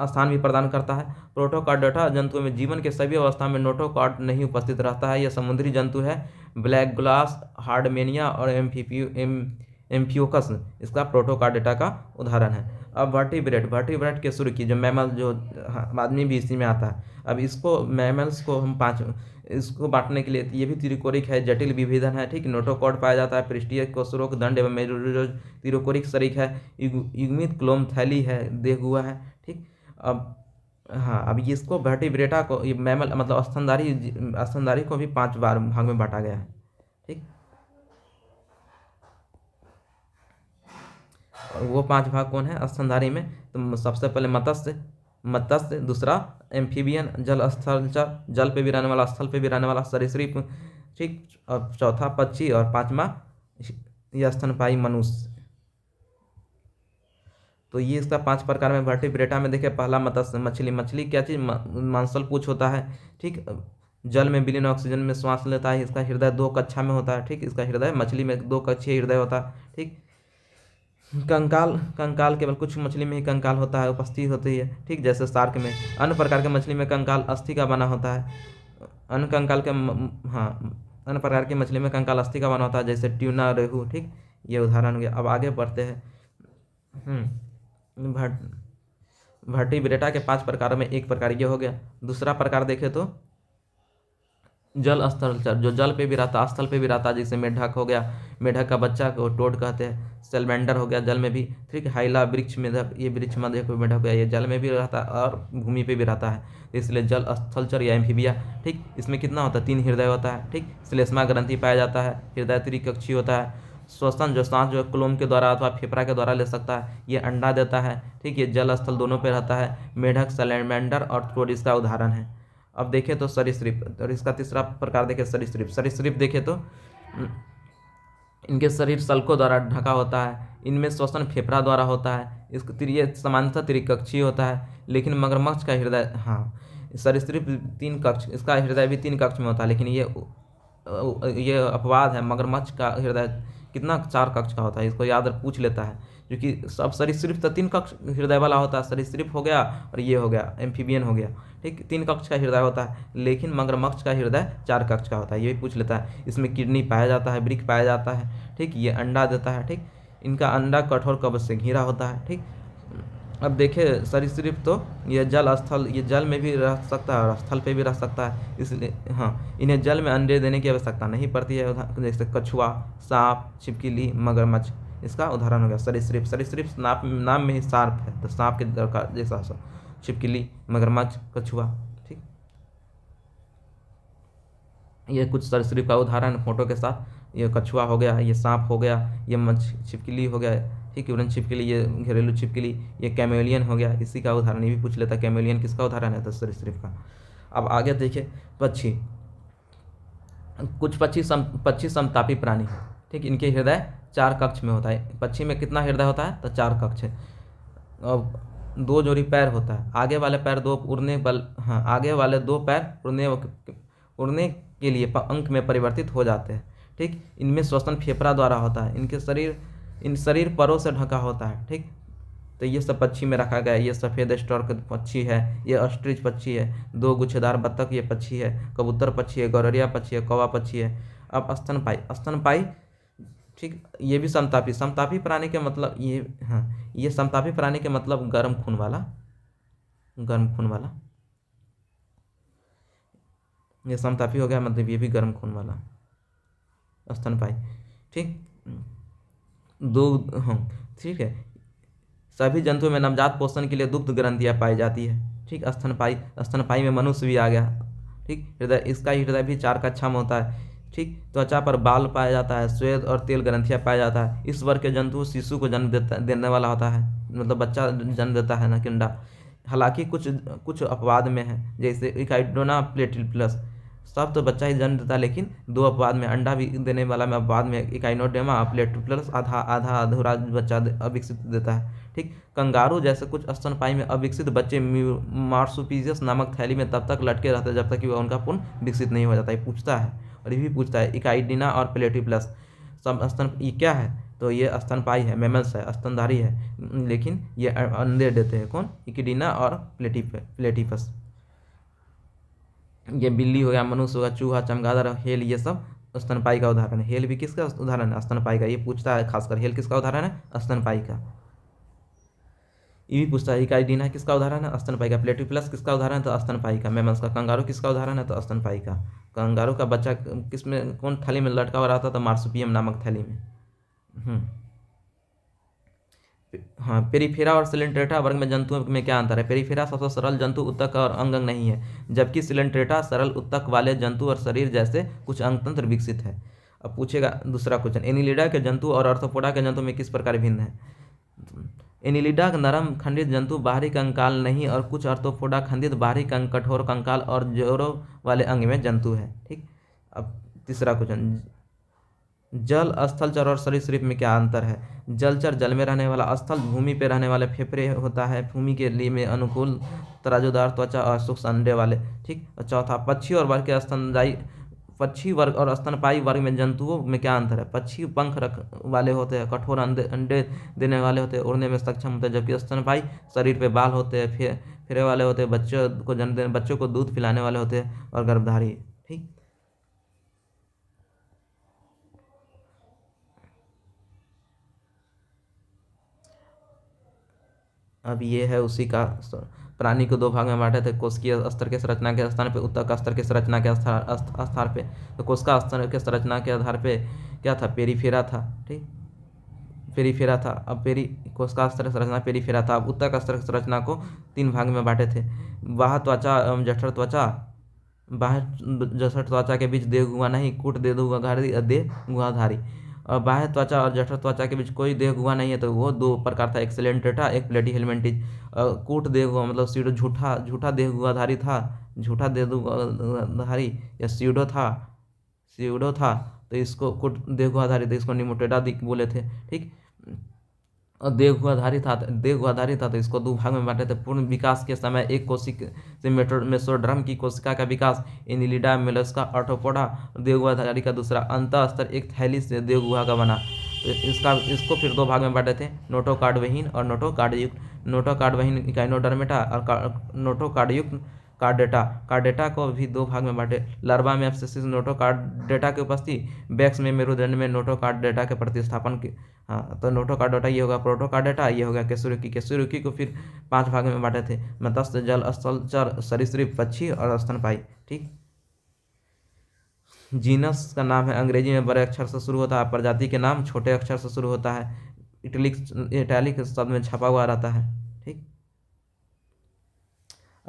स्थान भी प्रदान करता है। प्रोटोकार्डेटा जंतुओं में जीवन के सभी अवस्था में नोटोकॉर्ड नहीं उपस्थित रहता है। यह समुद्री जंतु है। ब्लैक ग्लास, हार्डमेनिया और एम्फियोकस इसका प्रोटोकार्डेटा का उदाहरण है। अब वर्टिब्रेट के सुर्खी जो मैमल, जो आदमी भी इसी में आता है। अब इसको मैमल्स को हम इसको बांटने के लिए ये भी त्रिकोरिक है, जटिल विभेदन है। ठीक, नोटोकॉर्ड पाया जाता है, पृष्ठीय कोषरोक, दंड एवं मेरुरोज त्रिकोरिक शरीक है, युग्मित क्लोम थैली है, देहगुआ है। ठीक, अब अब इसको वर्टिब्रेटा को मैमल मतलब स्तनधारी को भी 5 भाग में बांटा गया है। ठीक, और वो 5 भाग कौन है स्तनधारी में, तो सबसे पहले मत्स्य, दूसरा एम्फीबियन जलस्थलचर, जल पे भी रहने वाला, स्थल पे भी रहने वाला सरीसृप। ठीक, और चौथा पक्षी और 5वां यह स्तनपायी मनुष्य। तो ये इसका 5 प्रकार में वर्टिब्रेटा में देखे। पहला मत्स्य, मछली क्या चीज़, मांसल पूछ होता है। ठीक, जल में विलीन ऑक्सीजन में श्वास लेता है। इसका हृदय 2 कक्षा में होता है। ठीक, इसका हृदय मछली में 2 कक्षीय हृदय होता है। ठीक, कंकाल केवल कुछ मछली में ही कंकाल होता है, उपस्थित होती है। ठीक, जैसे शार्क में। अन्य प्रकार के मछली में कंकाल अस्थि का बना होता है। अन्य प्रकार की मछली में कंकाल अस्थि का बना होता है, जैसे ट्यूना, रेहू। ठीक, ये उदाहरण हो गया। अब आगे बढ़ते हैं। वर्टिब्रेटा के 5 प्रकारों में एक प्रकार ये हो गया। दूसरा प्रकार देखे तो जल स्थलचर, जो जल पे भी रहता, स्थल पे भी रहता, जैसे मेढक हो गया, मेढक का बच्चा को टोड कहते हैं। सेलमेंडर हो गया, जल में भी। ठीक, हाइला, वृक्ष मेढक, ये वृक्ष मेढक हो गया, ये जल में भी रहता है और भूमि पे भी रहता है, इसलिए जल स्थलचर या एम्फीबिया। ठीक, इसमें कितना होता है, 3 हृदय होता है। ठीक, श्लेष्मा ग्रंथि पाया जाता है, हृदय त्रिकक्षी होता है। श्वसन जो सांस जो क्लोम के द्वारा अथवा फेफड़ा के द्वारा ले सकता है, ये अंडा देता है। ठीक, ये जल स्थल दोनों पे रहता है। मेढक, सैलमेंडर और टोड इसका उदाहरण है। अब देखें तो सरीसृप, और इसका तीसरा प्रकार देखें सरीसृप देखें तो इनके शरीर सल्कों द्वारा ढका होता है। इनमें श्वसन फेफड़ा द्वारा होता है। ये सामान्यतः त्रिकक्षीय होता है, लेकिन मगरमच्छ का हृदय, सरीसृप 3 कक्ष, इसका हृदय भी 3 कक्ष में होता है, लेकिन ये अपवाद है, मगरमच्छ का हृदय कितना 4 कक्ष का होता है। इसको याद पूछ लेता है, क्योंकि सब सरीसृप तो 3 कक्ष हृदय वाला होता है। सरीसृप हो गया और ये हो गया एम्फीबियन हो गया। ठीक, 3 कक्ष का हृदय होता है, लेकिन मगरमच्छ का हृदय 4 कक्ष का होता है, ये भी पूछ लेता है। इसमें किडनी पाया जाता है, वृक्क पाया जाता है। ठीक, ये अंडा देता है। ठीक, इनका अंडा कठोर कवच से घिरा होता है। ठीक, अब देखें सरीसृप तो ये जल में भी रह सकता है और स्थल पे भी रह सकता है, इसलिए इन्हें जल में अंडे देने की आवश्यकता नहीं पड़ती है। जैसे कछुआ, सांप, छिपकली, मगरमच्छ इसका उदाहरण हो गया। सरीसृप नाम में ही सांप है, तो सांप के दरकार जैसा छिपकली, मगरमच्छ, कछुआ। ठीक, ये कुछ सरीसृप का उदाहरण फोटो के साथ। ये कछुआ हो गया, ये सांप हो गया, ये छिपकली हो गया, ठीक है, उड़न छिपकली, ये घरेलू छिपकली, ये कैमेलियन हो गया, इसी का उदाहरण ये भी पूछ लेता कैमेलियन किसका उदाहरण है, तो सरीसृप का। अब आगे देखिए पक्षी। कुछ पक्षी समतापी प्राणी, ठीक, इनके हृदय 4 कक्ष में होता है। पक्षी में कितना हृदय होता है, तो 4 कक्ष है। अब 2 जोड़ी पैर होता है, आगे वाले पैर 2 उड़ने बल, हाँ, आगे वाले 2 पैर उड़ने के लिए अंक में परिवर्तित हो जाते हैं, ठीक। इनमें श्वसन फेफड़ा द्वारा होता है। इन शरीर परों से ढका होता है, ठीक। तो ये सब पक्षी में रखा गया है। ये सफ़ेद स्टॉर्क पक्षी है, ये ऑस्ट्रिच पक्षी है, 2 गुच्छेदार बत्तख ये पक्षी है, कबूतर पक्षी है, गौरैया पक्षी है, कौवा पक्षी है। अब स्तनपाई, ठीक, ये भी समतापी प्राणी के मतलब ये, हाँ, ये समतापी प्राणी के मतलब गर्म खून वाला, ये समतापी हो गया, मतलब ये भी गर्म खून वाला स्तनपाई, ठीक। दूध, हाँ, ठीक है। सभी जंतुओं में नवजात पोषण के लिए दुग्ध ग्रंथियाँ पाई जाती है, ठीक। स्तनपाई में मनुष्य भी आ गया, ठीक। हृदय, इसका हृदय भी 4 कक्षा में होता है, ठीक। त्वचा पर बाल पाया जाता है, श्वेत और तेल ग्रंथियाँ पाया जाता है। इस वर्ग के जंतु शिशु को जन्म देने वाला होता है, मतलब बच्चा जन्म देता है ना, किंडा। हालांकि कुछ अपवाद में है, जैसे इकाइडोना प्लेटिपलस, सब तो बच्चा ही जन्म देता है, लेकिन 2 अपवाद में, अंडा भी देने वाला में अपवाद में इकाइनोडेमा प्लेटिपलस आधा अधूरा बच्चा अविकसित देता है, ठीक। कंगारू जैसे कुछ स्तनपाई में अविकसित बच्चे मार्सुपीजियस नामक थैली में तब तक लटके रहते हैं जब तक कि वह उनका पूर्ण विकसित नहीं हो जाता। ये पूछता है, और ये भी पूछता है इकाइडिना और प्लेटिपलस सब स्तन, ये क्या है, तो ये स्तनपाई है, मैमल्स है, स्तनधारी है, लेकिन ये अंडे देते हैं। कौन, इकिडिना और प्लेटिपस। ये बिल्ली हो गया, मनुष्य हो गया, चूहा, चमगादड़, हेल, ये सब स्तनपाई का उदाहरण है। हेल भी किसका उदाहरण है, स्तनपाई का। ये पूछता है खासकर, हेल किसका उदाहरण है, स्तनपाई का। ये भी पूछता है इकाइडिना किसका उदाहरण है, स्तनपाई का। प्लेटिपलस किसका उदाहरण है, तो स्तनपाई का, मैमल्स का। कंगारू किसका उदाहरण है, तो स्तनपाई का। कंगारू का बच्चा किस में, कौन थैली में लटका हुआ रहता था, तो मार्सुपियम नामक थैली में। हाँ, पेरिफेरा और सिलेंट्रेटा वर्ग में जंतुओं में क्या अंतर है। पेरिफेरा सबसे सरल जंतु उत्तक और अंग नहीं है, जबकि सिलेंट्रेटा सरल उत्तक वाले जंतु और शरीर जैसे कुछ अंगतंत्र विकसित है। अब पूछेगा दूसरा क्वेश्चन, एनिलिडा के जंतु और आर्थ्रोपोडा के जंतु में किस प्रकार भिन्न है। एनिलिडा नरम खंडित जंतु बाहरी कंकाल नहीं, और कुछ आर्थ्रोपोडा खंडित बाहरी कठोर कंकाल और जोड़ों वाले अंग में जंतु है, ठीक। अब तीसरा क्वेश्चन, जल, स्थल चर और सरीसृप में क्या अंतर है। जलचर जल में रहने वाला, स्थल भूमि पर रहने वाले, फेफड़े होता है भूमि के लिए में अनुकूल, तराजूदार त्वचा और सूक्ष्म अंडे वाले, ठीक। और चौथा, पक्षी और वर्ग के स्तनदायी, पक्षी वर्ग और स्तनपाई वर्ग में जंतुओं में क्या अंतर है। पक्षी पंख रख वाले होते हैं, कठोर अंडे देने वाले होते हैं, उड़ने में सक्षम होते हैं, जबकि स्तनपाई शरीर पे बाल होते हैं, फेरे वाले होते हैं, बच्चों को दूध पिलाने वाले होते हैं और गर्भधारी, ठीक। अब ये है उसी का, प्राणी को 2 भाग में बांटे थे, कोशिकीय स्तर के संरचना के स्थान पे, उत्तक स्तर के संरचना के स्थान पे। तो कोशिका स्तर के संरचना के आधार पे क्या था, पेरिफेरा था, ठीक, पेरिफेरा था। अब कोशिका स्तर की संरचना पेरिफेरा था। अब उत्तक स्तर की संरचना को 3 भाग में बांटे थे, बाह्य त्वचा एवं जठर त्वचा। बाह्य जठर त्वचा के बीच देह गुहा नहीं, कूट देह गुहाधारी। और बाह्य त्वचा और जठर त्वचा के बीच कोई देह गुहा नहीं है, तो वो 2 प्रकार था, एक सिलेंट्रेटा, एक प्लेटीहेलमिंथेस। कूट देह गुहा मतलब सीडो, झूठा देह गुहाधारी था, झूठा देह गुहाधारी या सीडो था, तो इसको कूट देह गुहाधारी, तो इसको निमोटेडा बोले थे, ठीक। और देह गुहाधारी था, तो इसको 2 भाग में बांटे थे। पूर्ण विकास के समय एक कोशिका से मेसोडर्म की कोशिका का विकास, एनिलिडा, मोलस्का, आर्थ्रोपोडा, देह गुहाधारी का दूसरा अंतः स्तर एक थैली से देह गुहा का बना। तो इसको फिर 2 भाग में बांटे थे, नोटोकार्डविहीन और नोटोकार्डयुक्त। नोटोकार्डविहीन इकाइनोडर्मेटा और नोटोकार्डयुक्त कार्डेटा को भी 2 भाग में बांटे। लार्वा में एब्सेसिस नोटोकार्डेटा की उपस्थिति, बैक्स में मेरुदंड में नोटोकार्डेटा के प्रतिस्थापन की। हाँ, तो नोटोकार्डेटा ये होगा प्रोटोकार्डेटा, ये होगा केसुरुकी को फिर 5 भाग में बांटे थे, मत्स्य, जल, स्थलचर, सरीसृप, पक्षी और स्तनपाई, ठीक। जीनस का नाम है अंग्रेजी में बड़े अक्षर से शुरू होता है, प्रजाति के नाम छोटे अक्षर से शुरू होता है, इटैलिक शब्द में छपा हुआ रहता है, ठीक।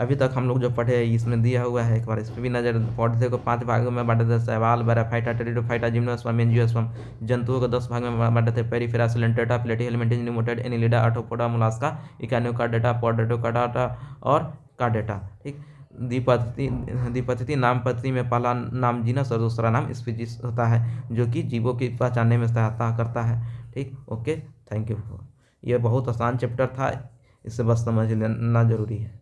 अभी तक हम लोग जो पढ़े हैं इसमें दिया हुआ है, एक बार इस पर भी नजर। पौधे को 5 भागों में बांटे थे, शैवाल, बैराफाइटा, टेरिडोफाइटा, जिम्नोस्पर्म, एंजियोस्पर्म। जंतुओं को 10 भाग में बांटे थे, पेरिफेरा, सिलेंट्रेटा, प्लेटीहेलमिंथेस, निमोटेड, एनिलिडा, आर्थ्रोपोडा, मोलास्का, इकानियोकार्डेटा, पॉडेटोकार्डाटा और कार्डेटा। ठीक। द्विपतिति नाम पद्धति में पहला नाम जीनस और दूसरा नाम स्पीशीज होता है, जो कि जीवों की पहचानने में सहायता करता है। ठीक। Okay, thank you. ये बहुत आसान चैप्टर था, इसे बस समझ लेना जरूरी है।